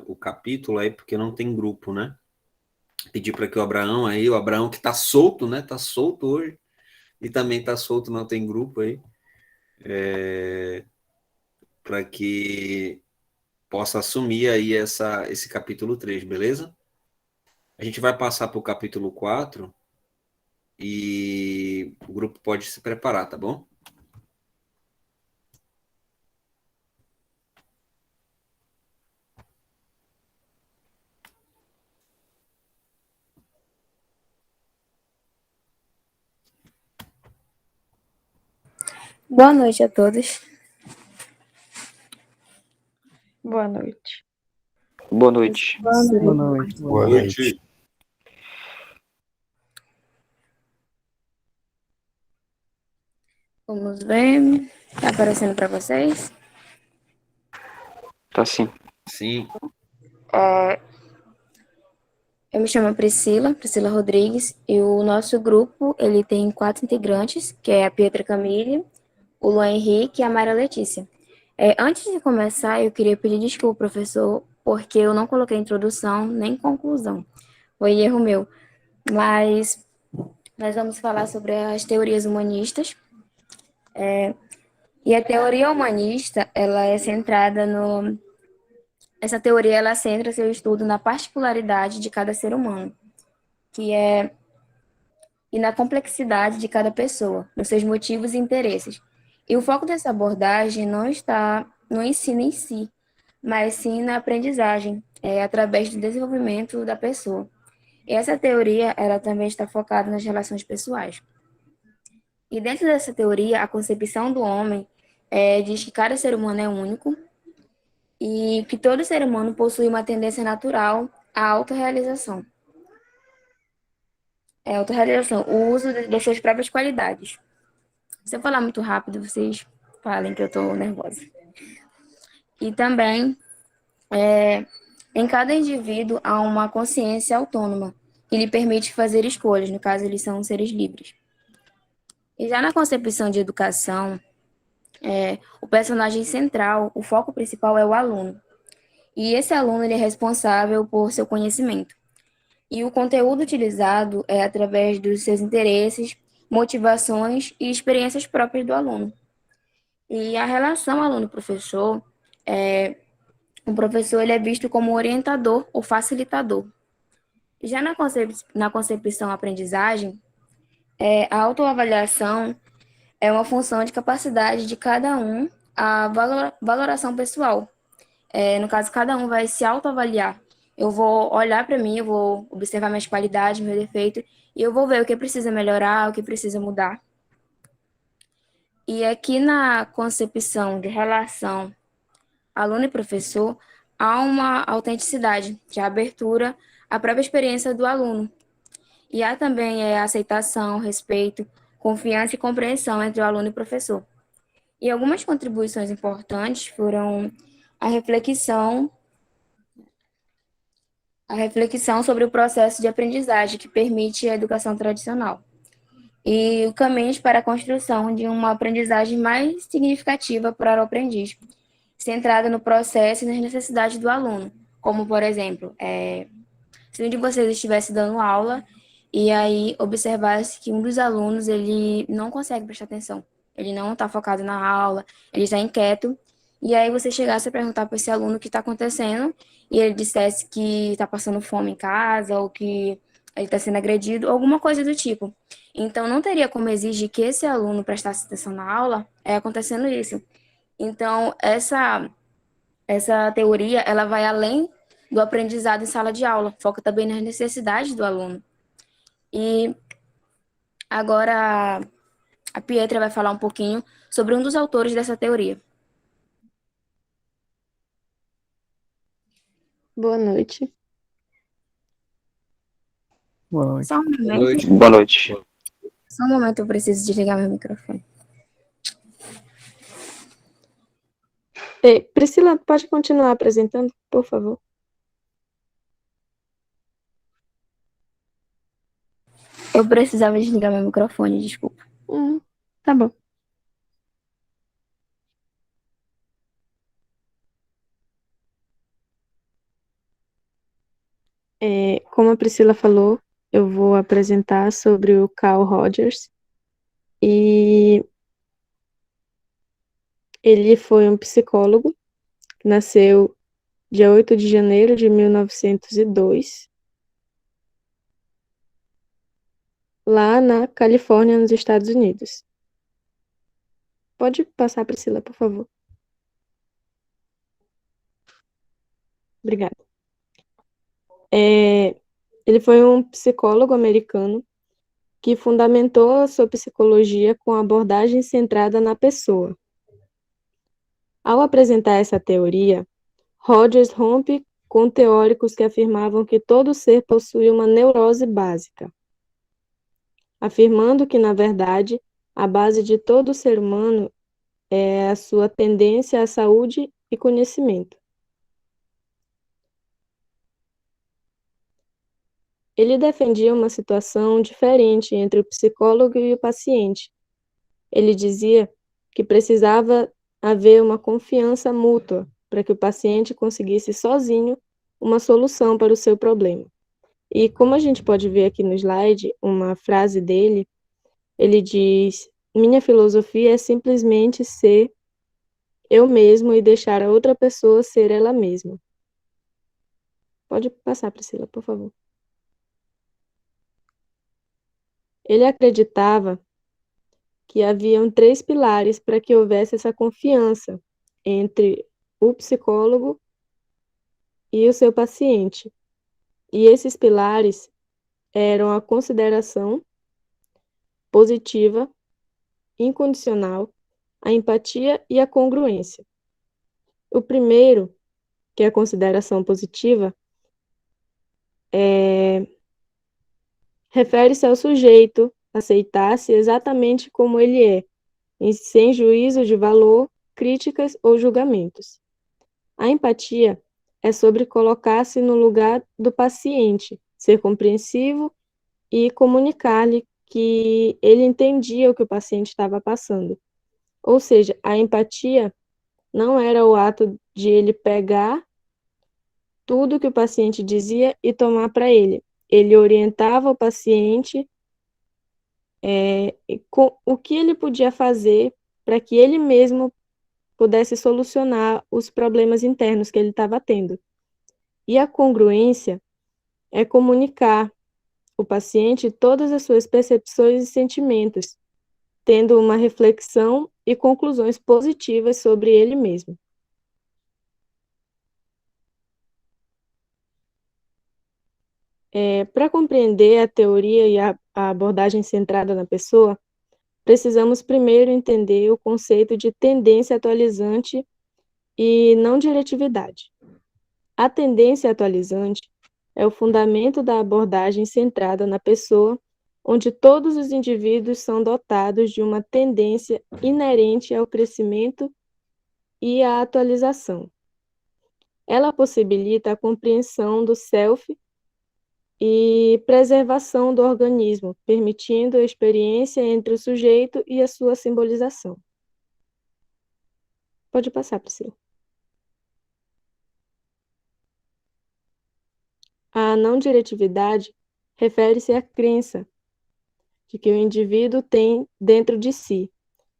o capítulo aí, porque não tem grupo, né? Pedir para que o Abraão que está solto, né? Está solto hoje. E também está solto, não tem grupo aí. Para que possa assumir aí esse capítulo 3, beleza? A gente vai passar para o capítulo 4 e o grupo pode se preparar, tá bom? Boa noite a todos. Boa noite. Boa noite. Boa noite. Boa noite. Vamos ver. Tá aparecendo para vocês? Tá sim. Sim. Eu me chamo Priscila Rodrigues, e o nosso grupo, ele tem 4 integrantes, que é a Pietra Camille, o Luan Henrique e a Maria Letícia. Antes de começar, eu queria pedir desculpa, professor, porque eu não coloquei introdução nem conclusão. Foi erro meu. Mas nós vamos falar sobre as teorias humanistas. E a teoria humanista, ela é centrada no... Essa teoria, ela centra seu estudo na particularidade de cada ser humano, e na complexidade de cada pessoa, nos seus motivos e interesses. E o foco dessa abordagem não está no ensino em si, mas sim na aprendizagem, através do desenvolvimento da pessoa. E essa teoria, ela também está focada nas relações pessoais. E dentro dessa teoria, a concepção do homem diz que cada ser humano é único e que todo ser humano possui uma tendência natural à autorrealização. O uso das suas próprias qualidades. Se eu falar muito rápido, vocês falem que eu estou nervosa. E também, em cada indivíduo há uma consciência autônoma que lhe permite fazer escolhas, no caso, eles são seres livres. E já na concepção de educação, o personagem central, o foco principal é o aluno. E esse aluno ele é responsável por seu conhecimento. E o conteúdo utilizado é através dos seus interesses, motivações e experiências próprias do aluno. E a relação aluno-professor, o professor ele é visto como orientador ou facilitador. Já na concepção aprendizagem, a autoavaliação é uma função de capacidade de cada um, a valoração pessoal. No caso, cada um vai se autoavaliar. Eu vou olhar para mim, eu vou observar minhas qualidades, meus defeitos, e eu vou ver o que precisa melhorar, o que precisa mudar. E aqui na concepção de relação aluno e professor, há uma autenticidade, que é a abertura à própria experiência do aluno. E há também aceitação, respeito, confiança e compreensão entre o aluno e o professor. E algumas contribuições importantes foram a reflexão sobre o processo de aprendizagem que permite a educação tradicional. e caminhos para a construção de uma aprendizagem mais significativa para o aprendiz, centrada no processo e nas necessidades do aluno. Como, por exemplo, se um de vocês estivesse dando aula e aí observasse que um dos alunos ele não consegue prestar atenção, ele não está focado na aula, ele está inquieto, e aí você chegasse a perguntar para esse aluno o que está acontecendo e ele dissesse que está passando fome em casa ou que ele está sendo agredido, alguma coisa do tipo. Então, não teria como exigir que esse aluno prestasse atenção na aula, acontecendo isso. Então, essa teoria, ela vai além do aprendizado em sala de aula, foca também nas necessidades do aluno. E agora a Pietra vai falar um pouquinho sobre um dos autores dessa teoria. Boa noite. Boa noite. Só um momento. Boa noite. Só um momento, eu preciso desligar meu microfone. Priscila, pode continuar apresentando, por favor? Eu precisava desligar meu microfone, desculpa. Tá bom. Como a Priscila falou, eu vou apresentar sobre o Carl Rogers. E ele foi um psicólogo que nasceu dia 8 de janeiro de 1902, lá na Califórnia, nos Estados Unidos. Pode passar, Priscila, por favor. Obrigada. Ele foi um psicólogo americano que fundamentou a sua psicologia com abordagem centrada na pessoa. Ao apresentar essa teoria, Rogers rompe com teóricos que afirmavam que todo ser possui uma neurose básica, afirmando que, na verdade, a base de todo ser humano é a sua tendência à saúde e conhecimento. Ele defendia uma situação diferente entre o psicólogo e o paciente. Ele dizia que precisava haver uma confiança mútua para que o paciente conseguisse sozinho uma solução para o seu problema. E como a gente pode ver aqui no slide, uma frase dele, ele diz: minha filosofia é simplesmente ser eu mesmo e deixar a outra pessoa ser ela mesma. Pode passar, Priscila, por favor. Ele acreditava que haviam 3 pilares para que houvesse essa confiança entre o psicólogo e o seu paciente. E esses pilares eram a consideração positiva, incondicional, a empatia e a congruência. O primeiro, que é a consideração positiva, refere-se ao sujeito aceitar-se exatamente como ele é, sem juízo de valor, críticas ou julgamentos. A empatia é sobre colocar-se no lugar do paciente, ser compreensivo e comunicar-lhe que ele entendia o que o paciente estava passando. Ou seja, a empatia não era o ato de ele pegar tudo que o paciente dizia e tomar para ele. Ele orientava o paciente com o que ele podia fazer para que ele mesmo pudesse solucionar os problemas internos que ele estava tendo. E a congruência é comunicar o paciente todas as suas percepções e sentimentos, tendo uma reflexão e conclusões positivas sobre ele mesmo. Para compreender a teoria e a abordagem centrada na pessoa, precisamos primeiro entender o conceito de tendência atualizante e não diretividade. A tendência atualizante é o fundamento da abordagem centrada na pessoa, onde todos os indivíduos são dotados de uma tendência inerente ao crescimento e à atualização. Ela possibilita a compreensão do self e preservação do organismo, permitindo a experiência entre o sujeito e a sua simbolização. Pode passar, Priscila. A não diretividade refere-se à crença de que o indivíduo tem dentro de si,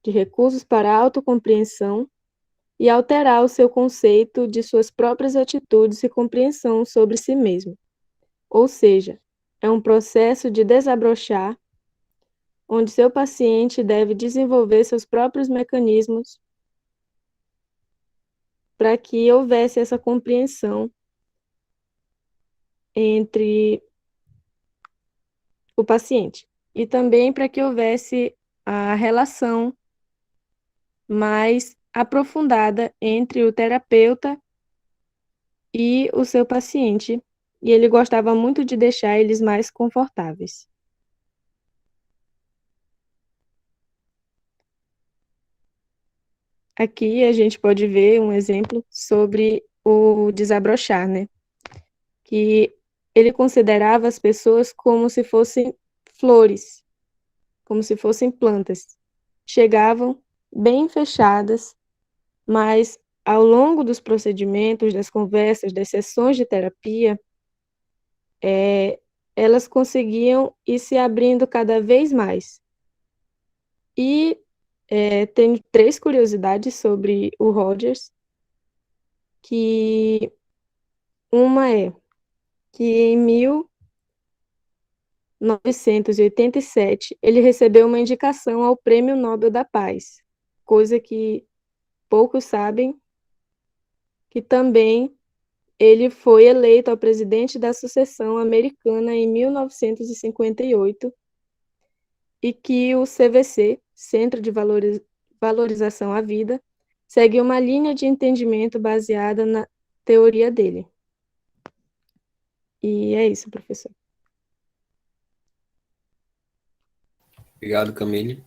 de recursos para a autocompreensão e alterar o seu conceito de suas próprias atitudes e compreensão sobre si mesmo. Ou seja, é um processo de desabrochar, onde seu paciente deve desenvolver seus próprios mecanismos para que houvesse essa compreensão entre o paciente e também para que houvesse a relação mais aprofundada entre o terapeuta e o seu paciente, e ele gostava muito de deixar eles mais confortáveis. Aqui a gente pode ver um exemplo sobre o desabrochar, né? Que ele considerava as pessoas como se fossem flores, como se fossem plantas. Chegavam bem fechadas, mas ao longo dos procedimentos, das conversas, das sessões de terapia, elas conseguiam ir se abrindo cada vez mais. E tenho 3 curiosidades sobre o Rogers, que uma é que em 1987 ele recebeu uma indicação ao Prêmio Nobel da Paz, coisa que poucos sabem, que também ele foi eleito ao presidente da Associação Americana em 1958 e que o CVC, Centro de Valorização à Vida, segue uma linha de entendimento baseada na teoria dele. E é isso, professor. Obrigado, Camille.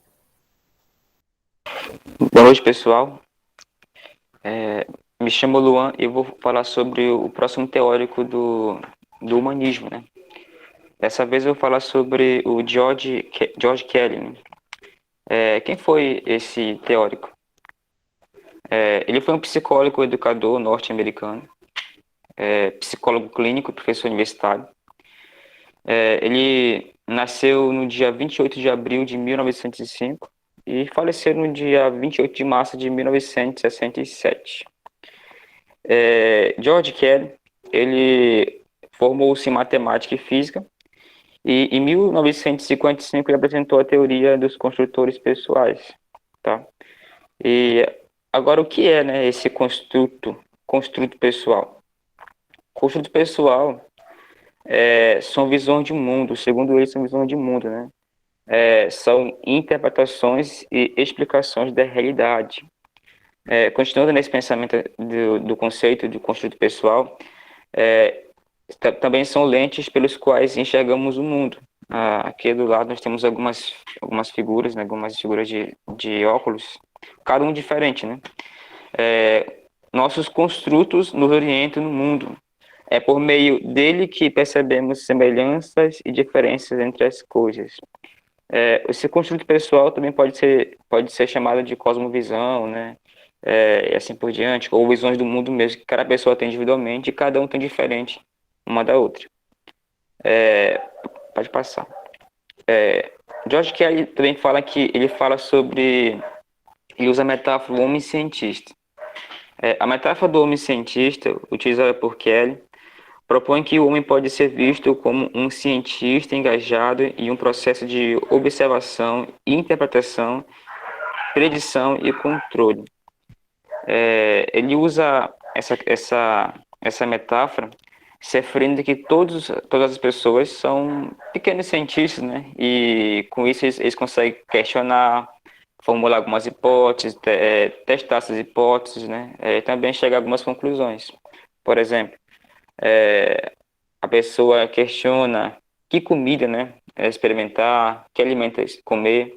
Boa noite, pessoal. Me chamo Luan e eu vou falar sobre o próximo teórico do humanismo, né? Dessa vez eu vou falar sobre o George Kelly, né? Quem foi esse teórico? Ele foi um psicólogo educador norte-americano, psicólogo clínico, professor universitário. Ele nasceu no dia 28 de abril de 1905 e faleceu no dia 28 de março de 1967. George Kelly, ele formou-se em matemática e física e em 1955 ele apresentou a teoria dos construtores pessoais, tá? E agora o que é, né, esse construto pessoal? Construto pessoal são visões de mundo, segundo ele, são visões de mundo, né? São interpretações e explicações da realidade. Continuando nesse pensamento do conceito de construto pessoal, também são lentes pelos quais enxergamos o mundo. Aqui do lado nós temos algumas figuras, né, algumas figuras de óculos, cada um diferente, né? Nossos construtos nos orientam no mundo. É por meio dele que percebemos semelhanças e diferenças entre as coisas. Esse construto pessoal também pode ser chamado de cosmovisão, né? E assim por diante, ou visões do mundo mesmo, que cada pessoa tem individualmente e cada um tem diferente uma da outra. Pode passar. George Kelly também fala que ele usa a metáfora do homem cientista. A metáfora do homem cientista, utilizada por Kelly, propõe que o homem pode ser visto como um cientista engajado em um processo de observação, interpretação, predição e controle. Ele usa essa metáfora se referindo que todas as pessoas são pequenos cientistas, né? E com isso eles conseguem questionar, formular algumas hipóteses, testar essas hipóteses, né? Também chegar a algumas conclusões. Por exemplo, a pessoa questiona que comida, né, experimentar, que alimento comer,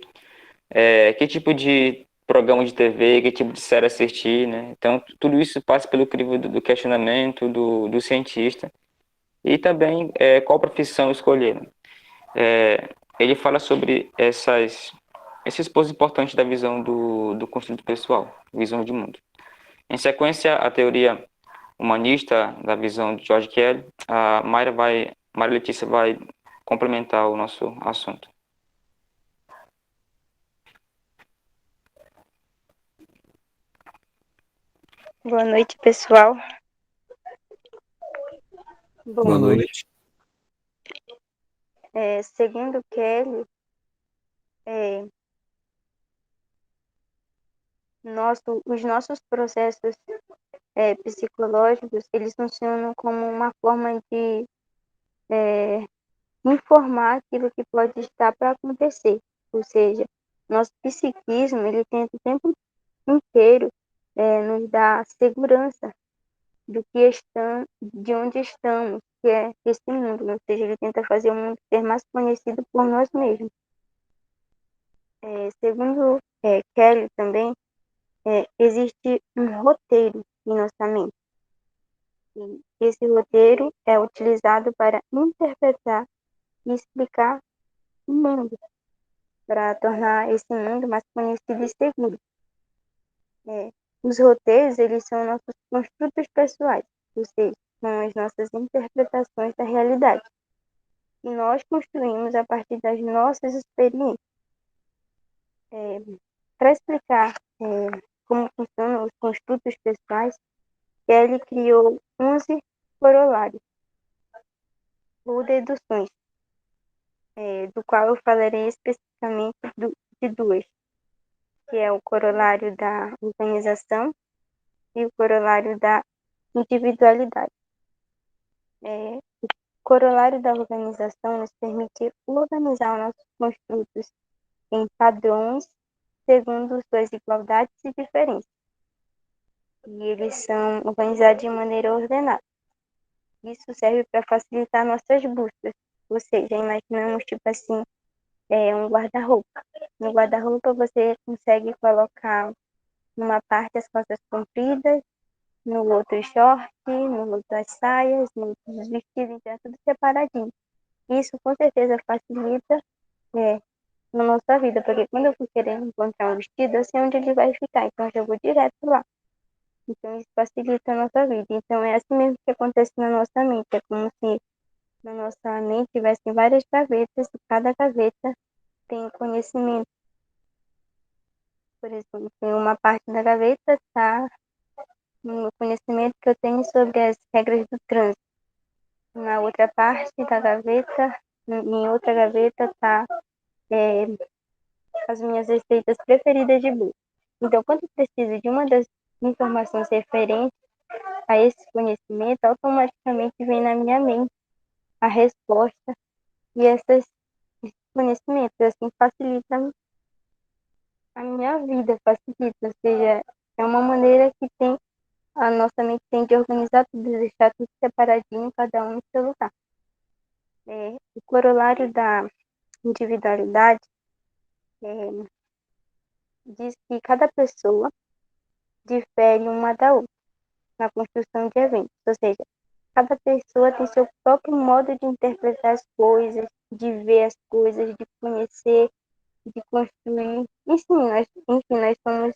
que tipo de programa de TV, que tipo de série assistir, né? Então, tudo isso passa pelo crivo do questionamento do cientista E também qual profissão escolher, né? Ele fala sobre esses pontos importantes da visão do construto pessoal, visão de mundo. Em sequência, a teoria humanista da visão de George Kelly, a Mayra Letícia vai complementar o nosso assunto. Boa noite, pessoal. Bom, Boa noite. segundo Kelly, os nossos processos psicológicos, eles funcionam como uma forma de informar aquilo que pode estar para acontecer. Ou seja, nosso psiquismo, ele tenta o tempo inteiro nos dar segurança de onde estamos, que é esse mundo. Ou seja, ele tenta fazer o mundo ser mais conhecido por nós mesmos. Segundo Kelly também, existe um roteiro em nossa mente. E esse roteiro é utilizado para interpretar e explicar o mundo, para tornar esse mundo mais conhecido e seguro. Os roteiros, eles são nossos construtos pessoais, ou seja, são as nossas interpretações da realidade. E nós construímos a partir das nossas experiências. Para explicar como funcionam os construtos pessoais, Kelly criou 11 corolários, ou deduções, do qual eu falarei especificamente de duas, que é o corolário da organização e o corolário da individualidade. O corolário da organização nos permite organizar nossos construtos em padrões segundo suas igualdades e diferenças. E eles são organizados de maneira ordenada. Isso serve para facilitar nossas buscas. Ou seja, imaginamos tipo assim, um guarda-roupa. No guarda-roupa você consegue colocar numa parte as calças compridas, no outro short, no outro as saias, no outro os vestidos, então é tudo separadinho. Isso com certeza facilita na nossa vida, porque quando eu for querer encontrar um vestido, eu sei onde ele vai ficar, então eu já vou direto lá. Então isso facilita a nossa vida. Então é assim mesmo que acontece na nossa mente, é como se na nossa mente tivessem várias gavetas e cada gaveta tem conhecimento. Por exemplo, em uma parte da gaveta está no conhecimento que eu tenho sobre as regras do trânsito. Na outra parte da gaveta, em outra gaveta, está as minhas receitas preferidas de bolo. Então, quando eu preciso de uma das informações referentes a esse conhecimento, automaticamente vem na minha mente a resposta e esses conhecimentos, assim, facilitam a minha vida, facilita, ou seja, é uma maneira que a nossa mente tem de organizar tudo, deixar tudo separadinho, cada um no seu lugar. O corolário da individualidade diz que cada pessoa difere uma da outra na construção de eventos, ou seja, cada pessoa tem seu próprio modo de interpretar as coisas, de ver as coisas, de conhecer, de construir. Enfim, nós somos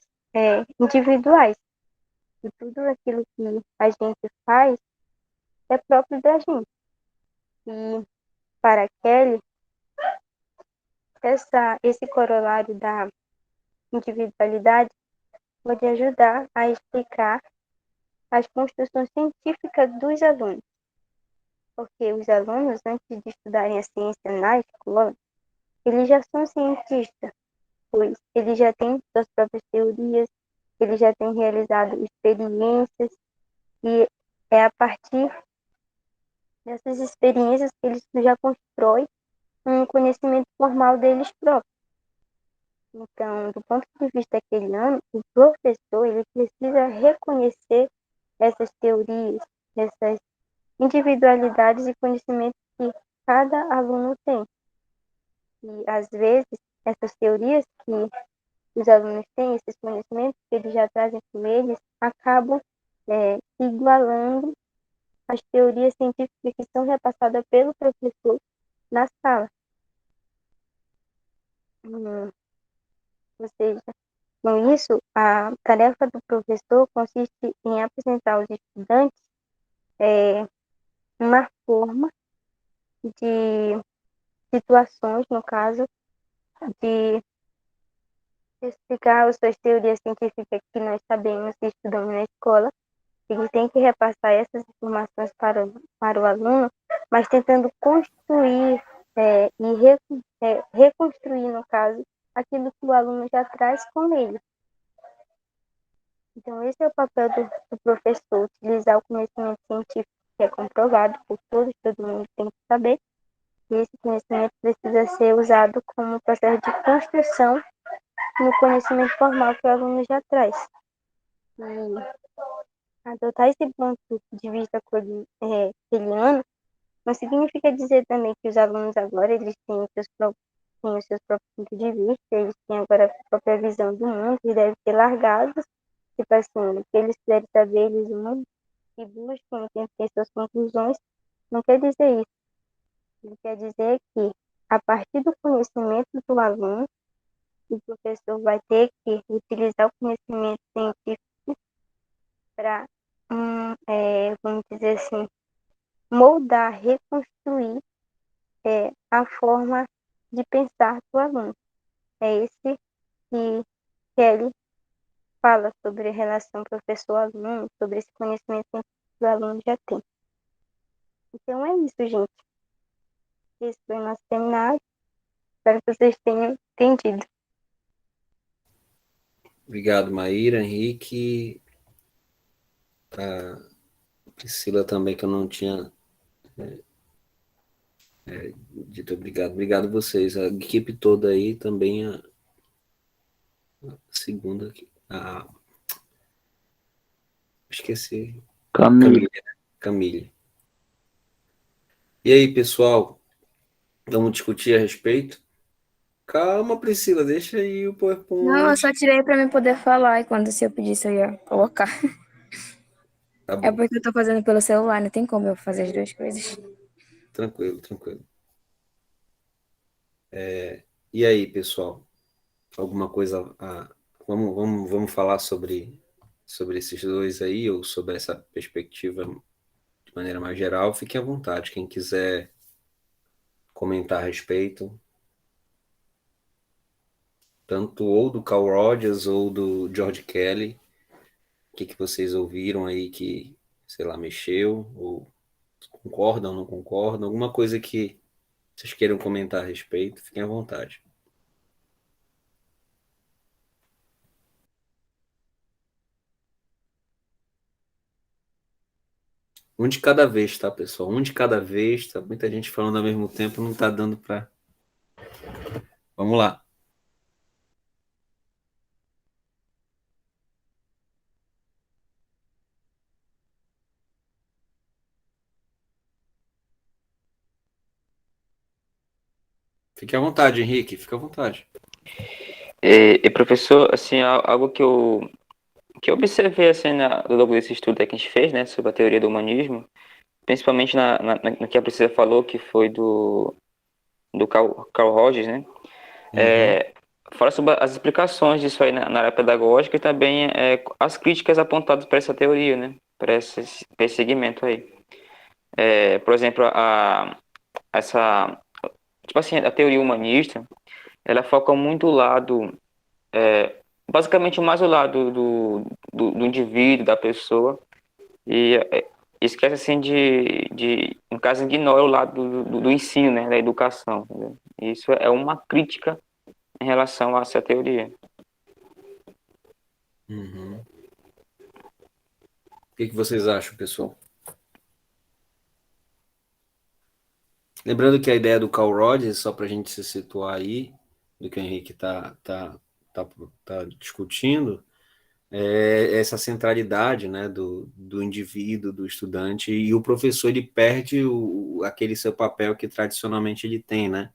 individuais. E tudo aquilo que a gente faz é próprio da gente. E para Kelly, esse corolário da individualidade pode ajudar a explicar as construções científicas dos alunos. Porque os alunos, antes de estudarem a ciência na escola, eles já são cientistas, pois eles já têm suas próprias teorias, eles já têm realizado experiências, e é a partir dessas experiências que eles já constroem um conhecimento formal deles próprios. Então, do ponto de vista keliano, o professor ele precisa reconhecer essas teorias, essas individualidades e conhecimentos que cada aluno tem. E, às vezes, essas teorias que os alunos têm, esses conhecimentos que eles já trazem com eles, acabam se igualando as teorias científicas que são repassadas pelo professor na sala. Ou seja, com isso, a tarefa do professor consiste em apresentar aos estudantes uma forma de situações, no caso, de explicar as suas teorias científicas que nós sabemos e estudamos na escola. Ele tem que repassar essas informações para o aluno, mas tentando construir reconstruir, no caso, aquilo que o aluno já traz com ele. Então, esse é o papel do professor, utilizar o conhecimento científico que é comprovado por todos, todo mundo tem que saber, e esse conhecimento precisa ser usado como processo de construção no conhecimento formal que o aluno já traz. E adotar esse ponto de vista keliano não significa dizer também que os alunos agora eles têm os seus próprios pontos de vista, eles têm agora a própria visão do mundo e devem ser largados, tipo assim, o que eles quiserem saber, eles vão e buscam, ter suas conclusões. Não quer dizer isso. Ele quer dizer que, a partir do conhecimento do aluno, o professor vai ter que utilizar o conhecimento científico para, vamos dizer assim, moldar, reconstruir a forma de pensar do aluno. É esse que Kelly fala sobre a relação professor-aluno, sobre esse conhecimento que o aluno já tem. Então é isso, gente. Esse foi o nosso seminário. Espero que vocês tenham entendido. Obrigado, Maíra, Henrique, a Priscila também, que eu não tinha dito obrigado. Obrigado a vocês, a equipe toda aí, também a segunda aqui. Esqueci. Camille. Camille. E aí, pessoal, vamos discutir a respeito? Calma, Priscila, deixa aí o Não, eu PowerPoint. só tirei pra mim poder falar e quando se eu pedisse eu ia colocar. Tá É bom, porque eu tô fazendo pelo celular, não tem como eu fazer as duas coisas. tranquilo, tranquilo. E aí, pessoal, alguma coisa vamos falar sobre esses dois aí, ou sobre essa perspectiva de maneira mais geral? Fiquem à vontade, quem quiser comentar a respeito, tanto ou do Carl Rogers ou do George Kelly, o que vocês ouviram aí que, sei lá, mexeu, ou concordam, não concordam, alguma coisa que vocês queiram comentar a respeito, fiquem à vontade. Um de cada vez, tá, pessoal? Um de cada vez, tá? Muita gente falando ao mesmo tempo, não tá dando para. Vamos lá. Fique à vontade, Henrique, fique à vontade. Professor, assim, algo que eu observei assim, ao longo desse estudo que a gente fez, né, sobre a teoria do humanismo, principalmente no que a Priscila falou, que foi do Carl Rogers, né? Fala sobre as explicações disso aí na área pedagógica e também as críticas apontadas para essa teoria, né? Para esse segmento aí. Por exemplo, tipo assim, a teoria humanista, ela foca muito o lado, basicamente mais o lado do indivíduo, da pessoa, e esquece assim no caso, ignora o lado do ensino, né? Da educação. Entendeu? Isso é uma crítica em relação a essa teoria. Uhum. O que vocês acham, pessoal? Lembrando que a ideia do Carl Rogers, só para a gente se situar aí, do que o Henrique está discutindo, é essa centralidade, né, do indivíduo, do estudante, e o professor ele perde aquele seu papel que tradicionalmente ele tem, né?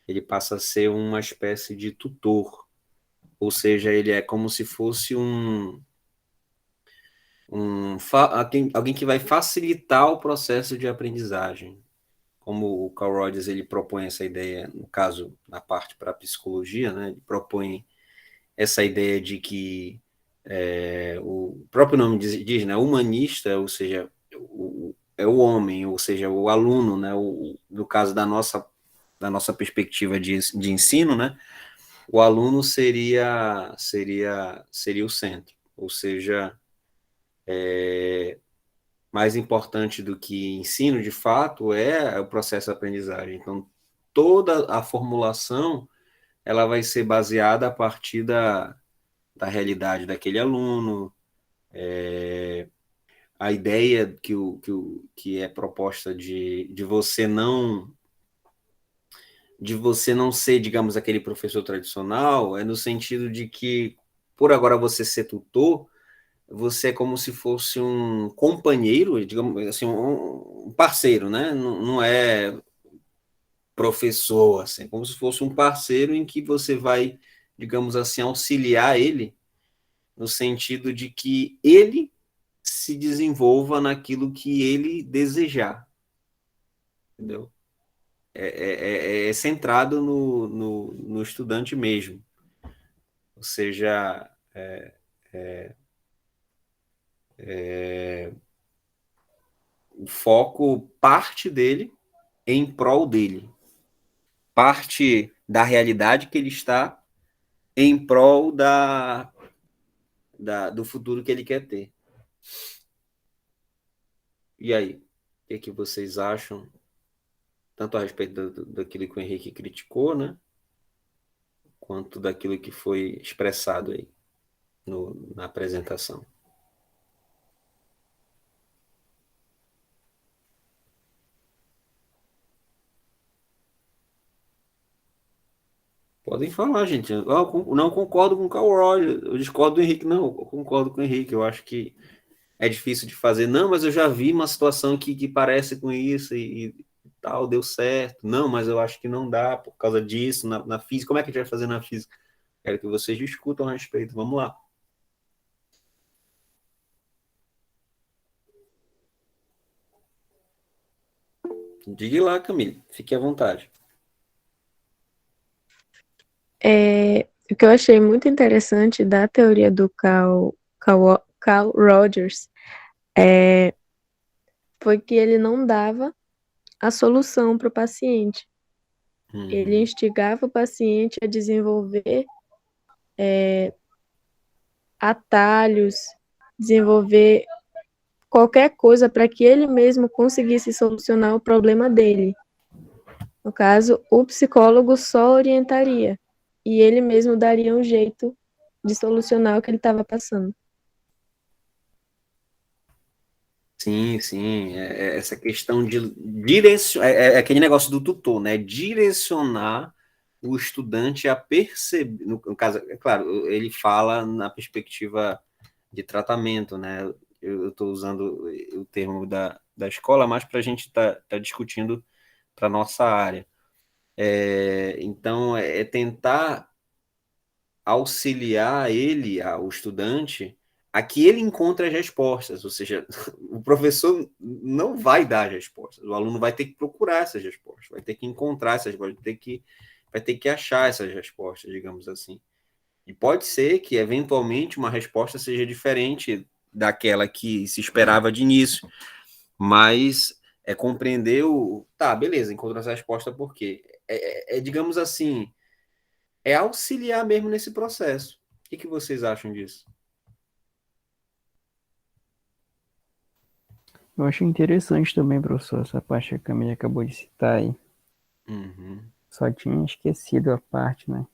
Ele passa a ser uma espécie de tutor, ou seja, ele é como se fosse um alguém que vai facilitar o processo de aprendizagem. Como o Carl Rogers ele propõe essa ideia, no caso, na parte para a psicologia, né? Ele propõe essa ideia de que o próprio nome diz, né? Humanista, ou seja, é o homem, ou seja, o aluno, né? No caso da nossa perspectiva de ensino, né? O aluno seria o centro, ou seja, mais importante do que ensino, de fato, é o processo de aprendizagem. Então, toda a formulação ela vai ser baseada a partir da realidade daquele aluno, a ideia que é proposta de você não ser, digamos, aquele professor tradicional, é no sentido de que, por agora você ser tutor, você é como se fosse um companheiro, digamos assim, um parceiro, né? Não é professor, assim, como se fosse um parceiro em que você vai, digamos assim, auxiliar ele no sentido de que ele se desenvolva naquilo que ele desejar, entendeu? É centrado no estudante mesmo, ou seja, o foco parte dele em prol dele, parte da realidade que ele está em prol do futuro que ele quer ter. E aí, o que vocês acham, tanto a respeito daquilo que o Henrique criticou, né, quanto daquilo que foi expressado aí na apresentação? Podem falar, gente. Eu não concordo com o Carl Rogers, eu discordo do Henrique, não, eu concordo com o Henrique, eu acho que é difícil de fazer. Não, mas eu já vi uma situação que parece com isso e tal, deu certo. Não, mas eu acho que não dá por causa disso na física. Como é que a gente vai fazer na física? Quero que vocês discutam a respeito. Vamos lá. Diga lá, Camille. Fique à vontade. O que eu achei muito interessante da teoria do Carl Rogers foi que ele não dava a solução para o paciente. Ele instigava o paciente a desenvolver atalhos, desenvolver qualquer coisa para que ele mesmo conseguisse solucionar o problema dele. No caso, o psicólogo só orientaria e ele mesmo daria um jeito de solucionar o que ele estava passando. Sim, sim. Essa questão de direcionar, aquele negócio do tutor, né? Direcionar o estudante a perceber, no caso, é claro, ele fala na perspectiva de tratamento, né? Eu estou usando o termo da escola, mas para a gente estar discutindo para a nossa área. Então, é tentar auxiliar o estudante, a que ele encontre as respostas, ou seja, o professor não vai dar as respostas, o aluno vai ter que procurar essas respostas, vai ter que encontrar essas respostas, vai ter que achar essas respostas, digamos assim. E pode ser que, eventualmente, uma resposta seja diferente daquela que se esperava de início, mas é compreender tá, beleza, encontrou essa resposta por quê? Digamos assim, é auxiliar mesmo nesse processo. O que vocês acham disso? Eu achei interessante também, professor, essa parte que a Camila acabou de citar aí. Uhum. Só tinha esquecido a parte, né?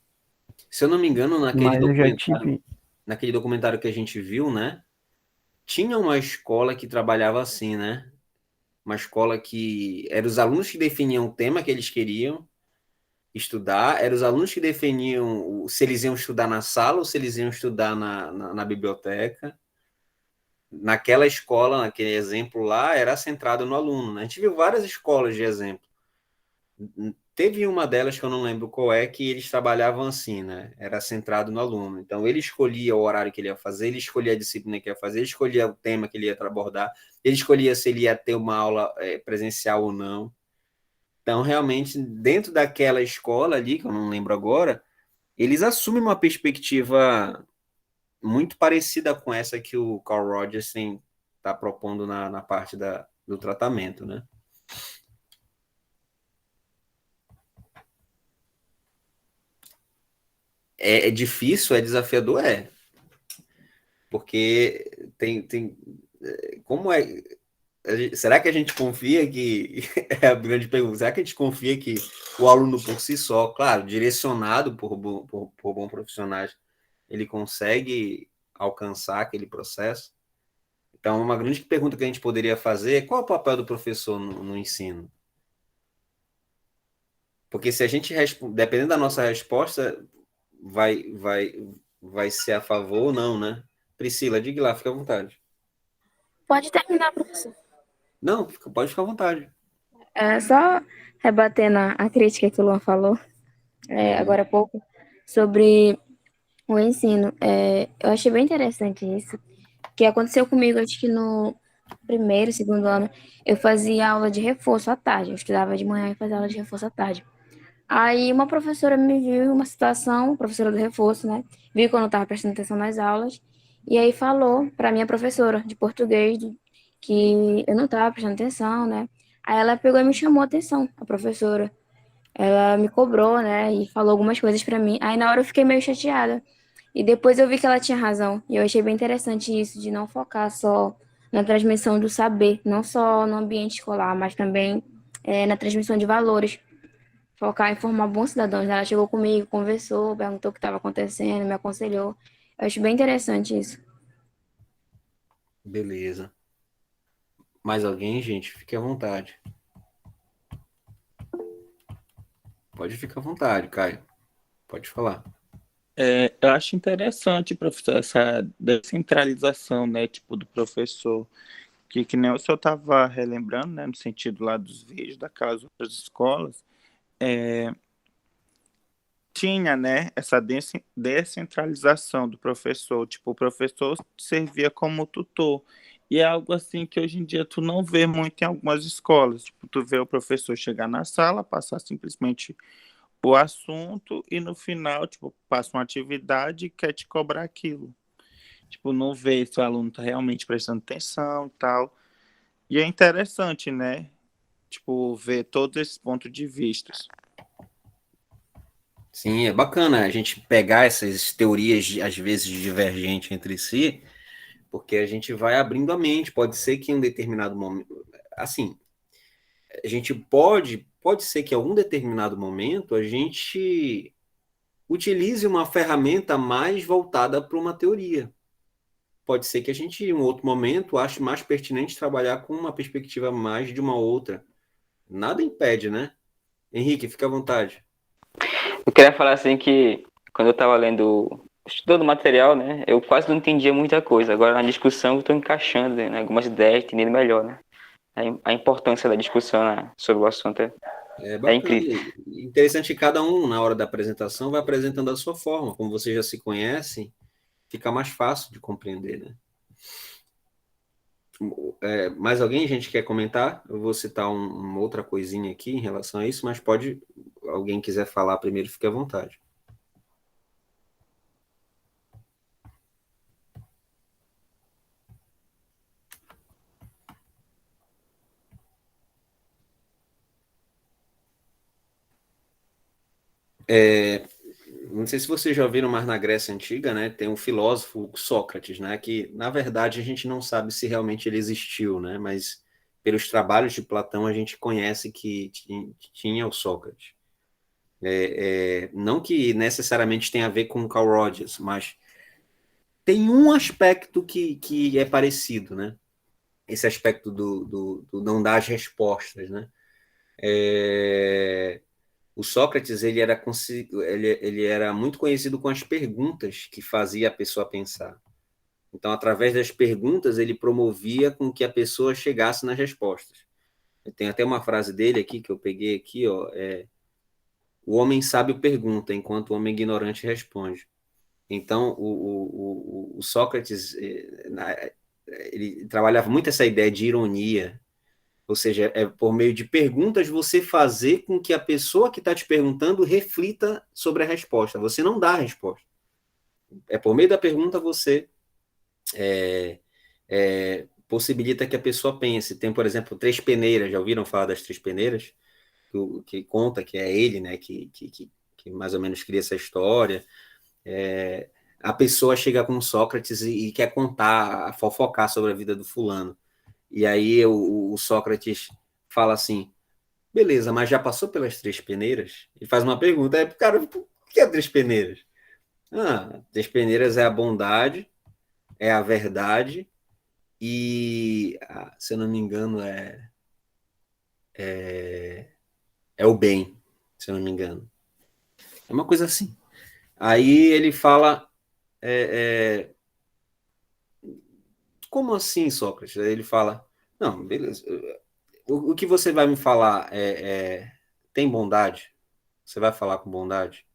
Se eu não me engano, Mas eu já tive... naquele documentário que a gente viu, né? Tinha uma escola que trabalhava assim, né? Uma escola que eram os alunos que definiam o tema que eles queriam estudar, eram os alunos que definiam se eles iam estudar na sala ou se eles iam estudar na biblioteca. Naquela escola, naquele exemplo lá, era centrado no aluno, né? A gente viu várias escolas de exemplo. teve uma delas que eu não lembro qual é, que eles trabalhavam assim, né? Era centrado no aluno. Então, ele escolhia o horário que ele ia fazer, ele escolhia a disciplina que ia fazer, ele escolhia o tema que ele ia abordar, ele escolhia se ele ia ter uma aula presencial ou não. Então, realmente, dentro daquela escola ali, que eu não lembro agora, eles assumem uma perspectiva muito parecida com essa que o Carl Rogers está propondo na parte do tratamento, né? É difícil, é desafiador, porque como é, será que a gente confia que, é a grande pergunta, será que a gente confia que o aluno por si só, claro, direcionado por bons profissionais, ele consegue alcançar aquele processo? Então, uma grande pergunta que a gente poderia fazer é qual é o papel do professor no ensino? Porque se a gente, dependendo da nossa resposta, vai ser a favor ou não, né? Priscila, diga lá, fica à vontade. Pode terminar, professor. Não, pode ficar à vontade. Só rebatendo a crítica que o Luan falou agora há pouco sobre o ensino. Eu achei bem interessante isso, que aconteceu comigo, acho que no primeiro, segundo ano, eu fazia aula de reforço à tarde. Eu estudava de manhã e fazia aula de reforço à tarde. Aí uma professora me viu em uma situação, professora do reforço, né? Viu que eu não estava prestando atenção nas aulas, e aí falou para minha professora de português que eu não estava prestando atenção, né? Aí ela pegou e me chamou a atenção, a professora. Ela me cobrou, né? E falou algumas coisas para mim. Aí na hora eu fiquei meio chateada. E depois eu vi que ela tinha razão. E eu achei bem interessante isso, de não focar só na transmissão do saber, não só no ambiente escolar, mas também na transmissão de valores. Focar em formar bons cidadãos. Ela chegou comigo, conversou, perguntou o que estava acontecendo, me aconselhou. Eu acho bem interessante isso. Beleza. Mais alguém, gente? Fique à vontade. Pode ficar à vontade, Caio. Pode falar. Eu acho interessante, professor, essa descentralização, né, tipo, do professor, que nem o senhor estava relembrando, né, no sentido lá dos vídeos daquelas outras escolas, tinha, né, essa descentralização do professor, tipo, o professor servia como tutor, e é algo assim que hoje em dia tu não vê muito em algumas escolas, tipo, tu vê o professor chegar na sala, passar simplesmente o assunto e no final, tipo, passa uma atividade e quer te cobrar aquilo. Tipo, não vê se o aluno tá realmente prestando atenção e tal. E é interessante, né? Tipo, ver todos esses pontos de vista. Sim, é bacana a gente pegar essas teorias, às vezes, divergentes entre si, porque a gente vai abrindo a mente. Pode ser que em um determinado momento... Assim, a gente pode ser que em algum determinado momento a gente utilize uma ferramenta mais voltada para uma teoria. Pode ser que a gente, em um outro momento, ache mais pertinente trabalhar com uma perspectiva mais de uma outra. Nada impede, né? Henrique, fica à vontade. Eu queria falar assim que quando eu estava estudando material, né, eu quase não entendia muita coisa. Agora na discussão eu estou encaixando, né, algumas ideias, entendendo melhor, né? A importância da discussão, né, sobre o assunto é incrível. Interessante que cada um, na hora da apresentação, vai apresentando a sua forma. Como vocês já se conhecem, fica mais fácil de compreender, né? Mais alguém, gente, quer comentar? Eu vou citar uma outra coisinha aqui em relação a isso, mas alguém quiser falar primeiro, fique à vontade. Não sei se vocês já ouviram, mas na Grécia Antiga, né, tem um filósofo, Sócrates, né, que, na verdade, a gente não sabe se realmente ele existiu, né, mas pelos trabalhos de Platão a gente conhece que tinha o Sócrates. Não que necessariamente tenha a ver com Carl Rogers, mas tem um aspecto que é parecido, né, esse aspecto do não dar as respostas, né. O Sócrates ele era muito conhecido com as perguntas que fazia a pessoa pensar. Então, através das perguntas, ele promovia com que a pessoa chegasse nas respostas. Eu tenho até uma frase dele aqui, que eu peguei aqui, ó, o homem sábio pergunta, enquanto o homem ignorante responde. Então, o Sócrates, ele trabalhava muito essa ideia de ironia, ou seja, é por meio de perguntas você fazer com que a pessoa que está te perguntando reflita sobre a resposta. Você não dá a resposta. É por meio da pergunta você possibilita que a pessoa pense. Tem, por exemplo, três peneiras. Já ouviram falar das três peneiras? Que conta que é ele, né, que mais ou menos cria essa história. A pessoa chega com Sócrates e quer contar, fofocar sobre a vida do fulano. E aí o Sócrates fala assim, beleza, mas já passou pelas três peneiras? Ele faz uma pergunta, cara, o que é três peneiras? Três peneiras é a bondade, é a verdade e, se eu não me engano, é o bem, se eu não me engano. É uma coisa assim. Aí ele fala, como assim, Sócrates? Aí ele fala, não, beleza, o que você vai me falar tem bondade? Você vai falar com bondade?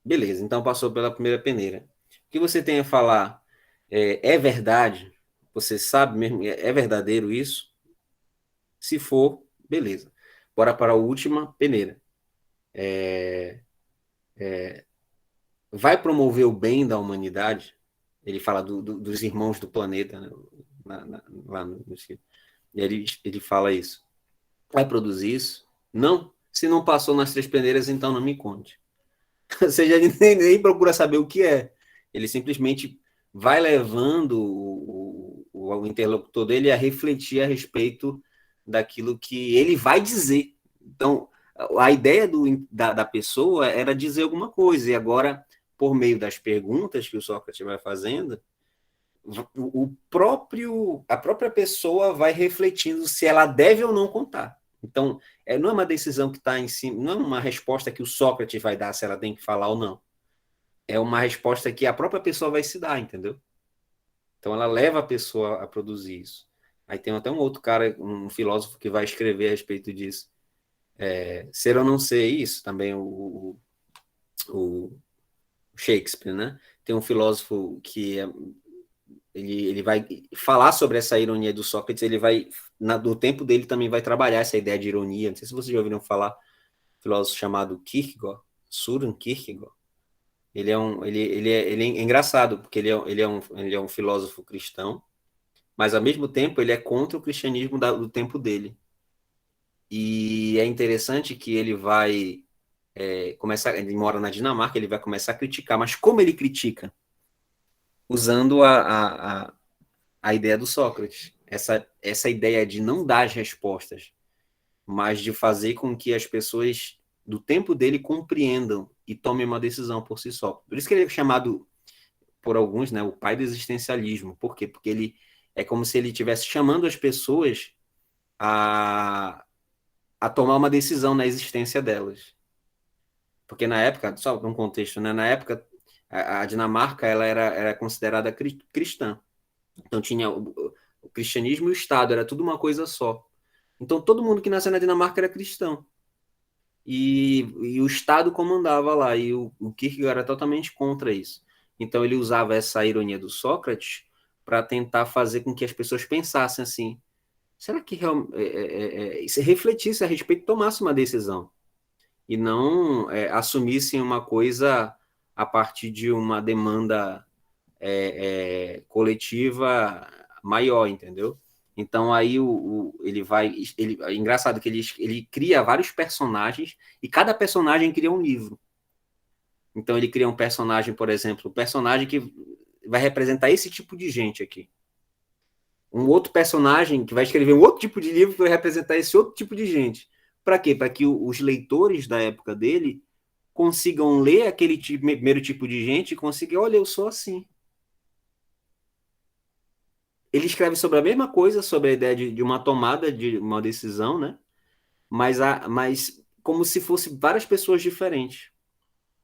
Beleza, então passou pela primeira peneira. O que você tem a falar é verdade? Você sabe mesmo, é verdadeiro isso? Se for, beleza. Bora para a última peneira. Vai promover o bem da humanidade? Ele fala dos irmãos do planeta, né? Lá no ele fala isso. Vai produzir isso? Não. Se não passou nas três peneiras, então não me conte. Ou seja, ele nem procura saber o que é. Ele simplesmente vai levando o interlocutor dele a refletir a respeito daquilo que ele vai dizer. Então, a ideia da pessoa era dizer alguma coisa, e agora, por meio das perguntas que o Sócrates vai fazendo, a própria pessoa vai refletindo se ela deve ou não contar. Então, não é uma decisão que está em cima, não é uma resposta que o Sócrates vai dar se ela tem que falar ou não. É uma resposta que a própria pessoa vai se dar, entendeu? Então, ela leva a pessoa a produzir isso. Aí tem até um outro cara, um filósofo, que vai escrever a respeito disso. Ser ou não ser isso, também o Shakespeare, né? Tem um filósofo que ele vai falar sobre essa ironia do Sócrates, ele vai, no tempo dele, também vai trabalhar essa ideia de ironia. Não sei se vocês já ouviram falar, um filósofo chamado Kierkegaard, Søren Kierkegaard. Ele é engraçado, porque ele é um filósofo cristão, mas, ao mesmo tempo, ele é contra o cristianismo do tempo dele. E é interessante que ele vai começar, ele mora na Dinamarca, ele vai começar a criticar, mas como ele critica? Usando a ideia do Sócrates, essa ideia de não dar as respostas, mas de fazer com que as pessoas do tempo dele compreendam e tomem uma decisão por si só. Por isso que ele é chamado, por alguns, né, o pai do existencialismo. Por quê? Porque ele é como se ele estivesse chamando as pessoas a tomar uma decisão na existência delas. Porque na época, só um contexto, né, na época a Dinamarca ela era considerada cristã. Então tinha o cristianismo e o Estado, era tudo uma coisa só. Então todo mundo que nasceu na Dinamarca era cristão. E o Estado comandava lá, e o Kierkegaard era totalmente contra isso. Então ele usava essa ironia do Sócrates para tentar fazer com que as pessoas pensassem assim, será que se refletisse a respeito e tomasse uma decisão? E não assumissem uma coisa a partir de uma demanda coletiva maior, entendeu? Então aí é engraçado que ele cria vários personagens e cada personagem cria um livro. Então ele cria um personagem, por exemplo, um personagem que vai representar esse tipo de gente aqui. Um outro personagem que vai escrever um outro tipo de livro que vai representar esse outro tipo de gente. Para quê? Para que os leitores da época dele consigam ler aquele primeiro tipo de gente e consigam, olha, eu sou assim. Ele escreve sobre a mesma coisa, sobre a ideia de uma tomada de uma decisão, né? Mas como se fosse várias pessoas diferentes.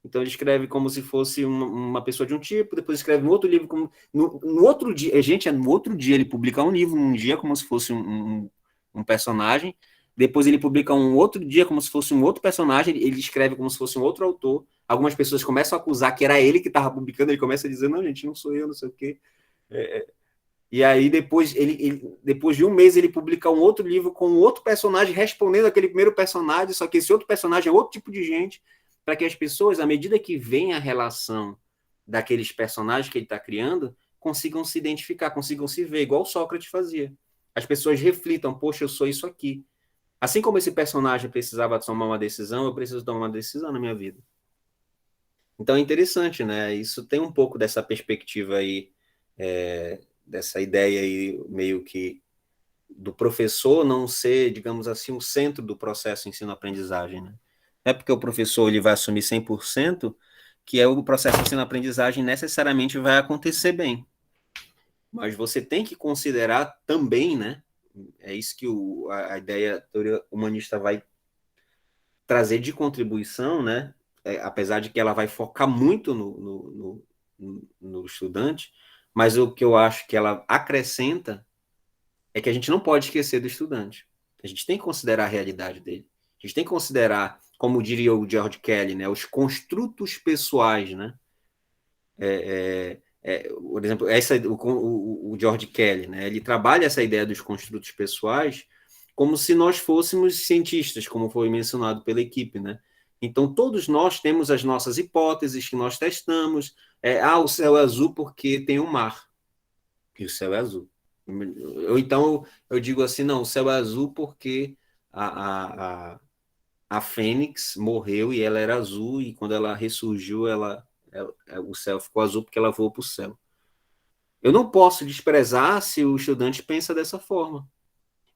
Então ele escreve como se fosse uma pessoa de um tipo, depois escreve um outro livro, no outro dia, no outro dia ele publica um livro, num dia como se fosse um personagem, depois ele publica um outro dia como se fosse um outro personagem, ele escreve como se fosse um outro autor, algumas pessoas começam a acusar que era ele que estava publicando, ele começa a dizer, não, gente, não sou eu, não sei o quê. E aí depois, depois de um mês ele publica um outro livro com um outro personagem respondendo aquele primeiro personagem, só que esse outro personagem é outro tipo de gente, para que as pessoas, à medida que veem a relação daqueles personagens que ele está criando, consigam se identificar, consigam se ver, igual o Sócrates fazia. As pessoas reflitam, poxa, eu sou isso aqui. Assim como esse personagem precisava tomar uma decisão, eu preciso tomar uma decisão na minha vida. Então é interessante, né? Isso tem um pouco dessa perspectiva aí, dessa ideia aí, meio que do professor não ser, digamos assim, o centro do processo ensino-aprendizagem, né? Não é porque o professor ele vai assumir 100% que o processo de ensino-aprendizagem necessariamente vai acontecer bem. Mas você tem que considerar também, né? É isso que a ideia, a teoria humanista vai trazer de contribuição, né? Apesar de que ela vai focar muito no estudante, mas o que eu acho que ela acrescenta é que a gente não pode esquecer do estudante. A gente tem que considerar a realidade dele. A gente tem que considerar, como diria o George Kelly, né, os construtos pessoais, né? Por exemplo, o George Kelly, né, ele trabalha essa ideia dos construtos pessoais como se nós fôssemos cientistas, como foi mencionado pela equipe, né? Então, todos nós temos as nossas hipóteses que nós testamos. O céu é azul porque tem um mar. E o céu é azul. Ou então, eu digo assim, não, o céu é azul porque a Fênix morreu e ela era azul, e quando ela ressurgiu, o céu ficou azul porque ela voou para o céu. Eu não posso desprezar se o estudante pensa dessa forma.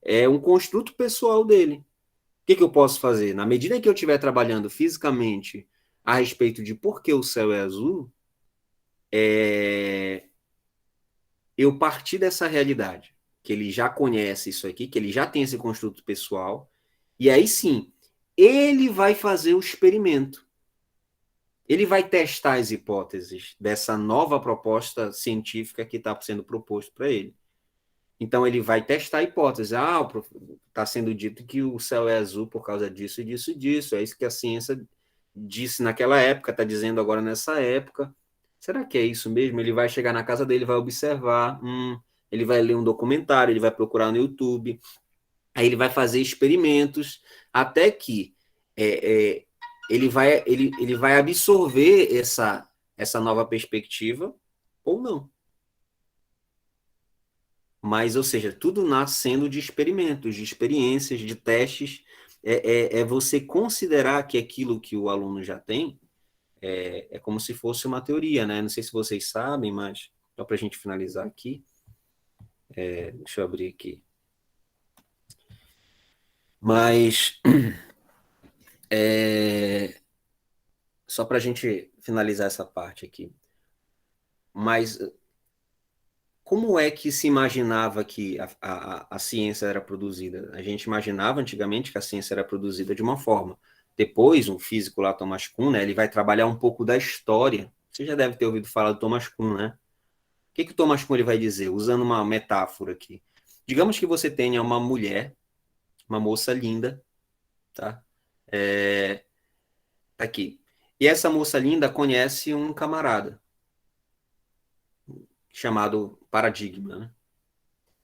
É um construto pessoal dele. O que eu posso fazer? Na medida que eu estiver trabalhando fisicamente a respeito de por que o céu é azul, eu partir dessa realidade, que ele já conhece isso aqui, que ele já tem esse construto pessoal, e aí sim, ele vai fazer o experimento. Ele vai testar as hipóteses dessa nova proposta científica que está sendo proposto para ele. Então, ele vai testar a hipótese. Está sendo dito que o céu é azul por causa disso, disso e disso. É isso que a ciência disse naquela época, está dizendo agora nessa época. Será que é isso mesmo? Ele vai chegar na casa dele, vai observar, ele vai ler um documentário, ele vai procurar no YouTube, aí ele vai fazer experimentos, até que ele vai absorver essa nova perspectiva ou não. Mas, ou seja, tudo nascendo de experimentos, de experiências, de testes. É você considerar que aquilo que o aluno já tem é como se fosse uma teoria, né? Não sei se vocês sabem, mas só para a gente finalizar aqui. Deixa eu abrir aqui. Mas só para a gente finalizar essa parte aqui. Mas como é que se imaginava que a ciência era produzida? A gente imaginava antigamente que a ciência era produzida de uma forma. Depois, um físico lá, Thomas Kuhn, né, ele vai trabalhar um pouco da história. Você já deve ter ouvido falar do Thomas Kuhn, né? O que o Thomas Kuhn ele vai dizer? Usando uma metáfora aqui. Digamos que você tenha uma mulher, uma moça linda, tá? Aqui. E essa moça linda conhece um camarada chamado Paradigma, né?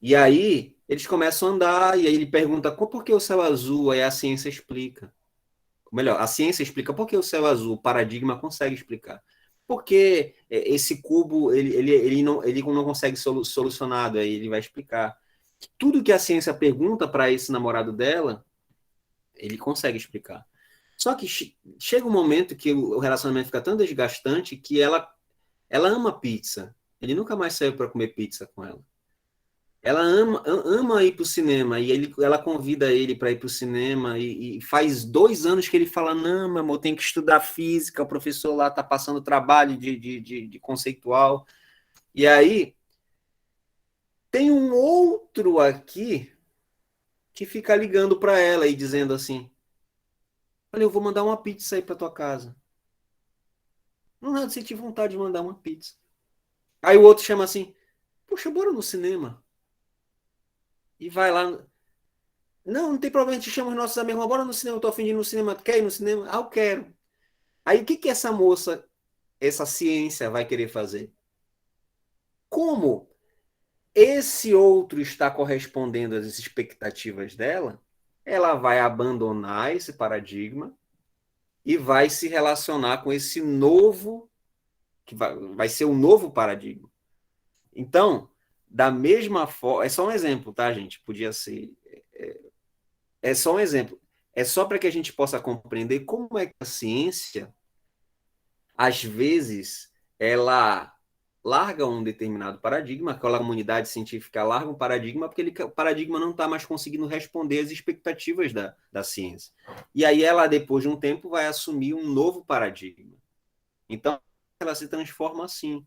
E aí, eles começam a andar, e aí ele pergunta por que o céu azul, aí a ciência explica. Melhor, a ciência explica por que o céu azul, o paradigma consegue explicar. Porque esse cubo, ele não consegue solucionado, aí ele vai explicar. Tudo que a ciência pergunta para esse namorado dela, ele consegue explicar. Só que chega um momento que o relacionamento fica tão desgastante que ela ama pizza. Ele nunca mais saiu para comer pizza com ela. Ela ama ir para o cinema, e ela convida ele para ir para o cinema, e faz 2 anos que ele fala, não, meu amor, tem que estudar física, o professor lá está passando trabalho de conceitual. E aí, tem um outro aqui que fica ligando para ela e dizendo assim, olha, eu vou mandar uma pizza aí para tua casa. Não senti vontade de mandar uma pizza. Aí o outro chama assim, poxa, bora no cinema. E vai lá. Não tem problema, a gente chama os nossos amigos, bora no cinema, eu tô a fim de ir no cinema, quer ir no cinema? Ah, eu quero. Aí o que essa moça, essa ciência vai querer fazer? Como esse outro está correspondendo às expectativas dela, ela vai abandonar esse paradigma e vai se relacionar com esse novo, que vai ser um novo paradigma. Então, da mesma forma, é só um exemplo, tá, gente? Podia ser. É só um exemplo. É só para que a gente possa compreender como é que a ciência, às vezes, ela larga um determinado paradigma, aquela comunidade científica larga um paradigma, porque o paradigma não está mais conseguindo responder às expectativas da ciência. E aí ela, depois de um tempo, vai assumir um novo paradigma. Então, ela se transforma assim.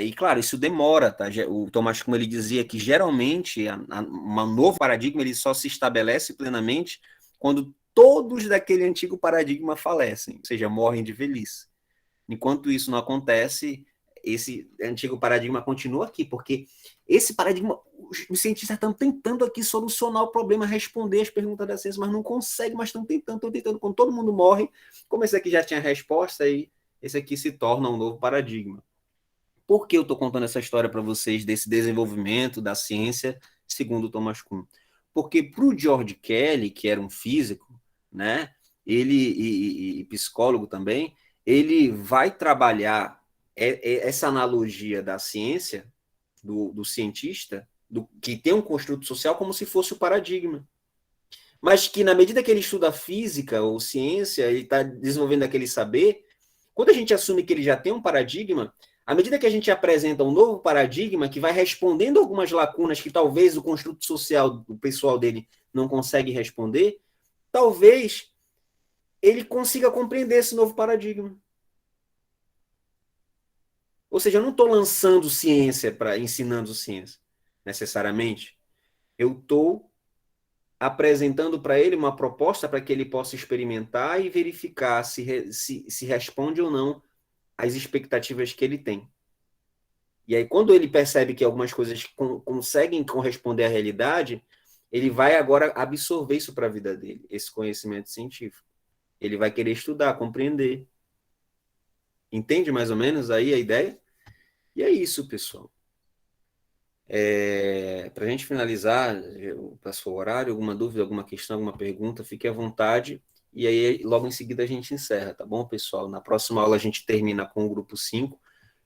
E, claro, isso demora, tá? O Thomas Kuhn, ele dizia que, geralmente, um novo paradigma ele só se estabelece plenamente quando todos daquele antigo paradigma falecem, ou seja, morrem de velhice. Enquanto isso não acontece, esse antigo paradigma continua aqui, porque esse paradigma, os cientistas estão tentando aqui solucionar o problema, responder as perguntas da ciência, mas não conseguem, mas estão tentando. Quando todo mundo morre, como esse aqui já tinha resposta, aí esse aqui se torna um novo paradigma. Por que eu estou contando essa história para vocês desse desenvolvimento da ciência segundo Thomas Kuhn? Porque para o George Kelly, que era um físico, né, ele e psicólogo também, ele vai trabalhar essa analogia da ciência, do cientista, que tem um construto social como se fosse o paradigma. Mas que na medida que ele estuda física ou ciência, ele está desenvolvendo aquele saber, quando a gente assume que ele já tem um paradigma, à medida que a gente apresenta um novo paradigma que vai respondendo algumas lacunas que talvez o construto social do pessoal dele não consegue responder, talvez ele consiga compreender esse novo paradigma. Ou seja, eu não estou lançando ciência, ensinando ciência, necessariamente. Eu estou apresentando para ele uma proposta para que ele possa experimentar e verificar se responde ou não às expectativas que ele tem. E aí, quando ele percebe que algumas coisas conseguem corresponder à realidade, ele vai agora absorver isso para a vida dele, esse conhecimento científico. Ele vai querer estudar, compreender. Entende mais ou menos aí a ideia? E é isso, pessoal. Para a gente finalizar, passou o horário, alguma dúvida, alguma questão, alguma pergunta, fique à vontade. E aí, logo em seguida, a gente encerra, tá bom, pessoal? Na próxima aula, a gente termina com o grupo 5.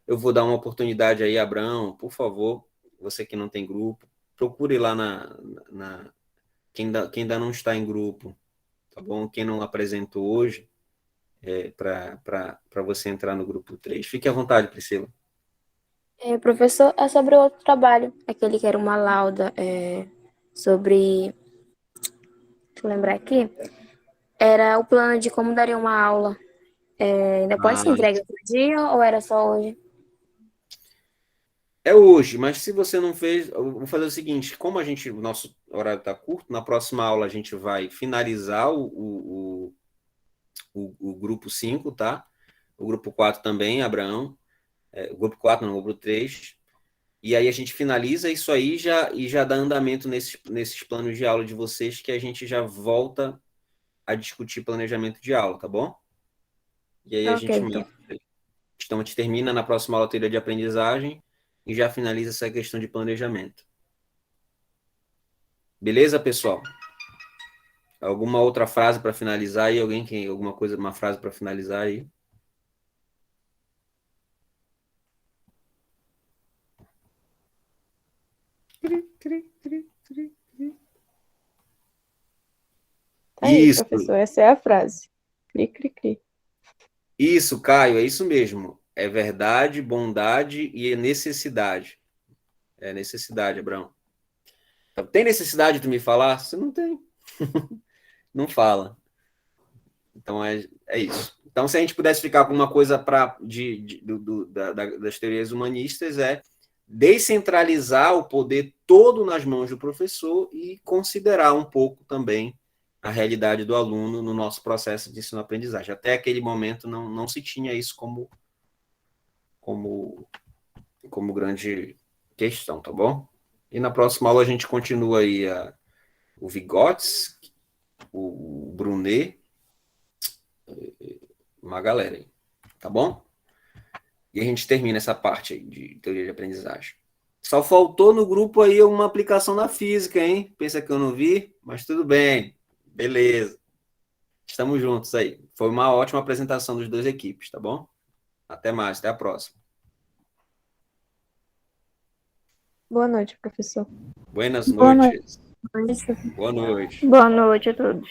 Eu vou dar uma oportunidade aí, Abraão, por favor, você que não tem grupo, procure lá quem ainda não está em grupo, tá bom? Quem não apresentou hoje, para você entrar no grupo 3. Fique à vontade, Priscila. Professor, é sobre outro trabalho, aquele que era uma lauda sobre, deixa eu lembrar aqui, era o plano de como daria uma aula. Ainda pode ser entregue outro dia ou era só hoje? É hoje, mas se você não fez, eu vou fazer o seguinte, como o nosso horário está curto, na próxima aula a gente vai finalizar o grupo 5, tá? O grupo 4 também, Abraão. O grupo 4 não, o grupo 3. E aí a gente finaliza isso aí e já dá andamento nesses planos de aula de vocês, que a gente já volta a discutir planejamento de aula, tá bom? E aí a gente então a gente termina na próxima aula a teoria de aprendizagem e já finaliza essa questão de planejamento. Beleza, pessoal? Alguma outra frase para finalizar aí? Uma frase para finalizar aí? Aí, isso, professor, essa é a frase. Cri, cri, cri. Isso, Caio, é isso mesmo. É verdade, bondade e necessidade. É necessidade, Abraão. Tem necessidade de tu me falar? Você não tem. Não fala. Então é isso. Então, se a gente pudesse ficar com uma coisa das teorias humanistas, é descentralizar o poder todo nas mãos do professor e considerar um pouco também a realidade do aluno no nosso processo de ensino-aprendizagem. Até aquele momento não se tinha isso como grande questão, tá bom? E na próxima aula a gente continua aí o Vygotsky, o Brunet, uma galera aí, tá bom? E a gente termina essa parte aí de teoria de aprendizagem. Só faltou no grupo aí uma aplicação na física, hein? Pensa que eu não vi, mas tudo bem. Beleza. Estamos juntos aí. Foi uma ótima apresentação dos dois equipes, tá bom? Até mais, até a próxima. Boa noite, professor. Buenas Boa noite. noites. Boa noite. Boa noite a todos.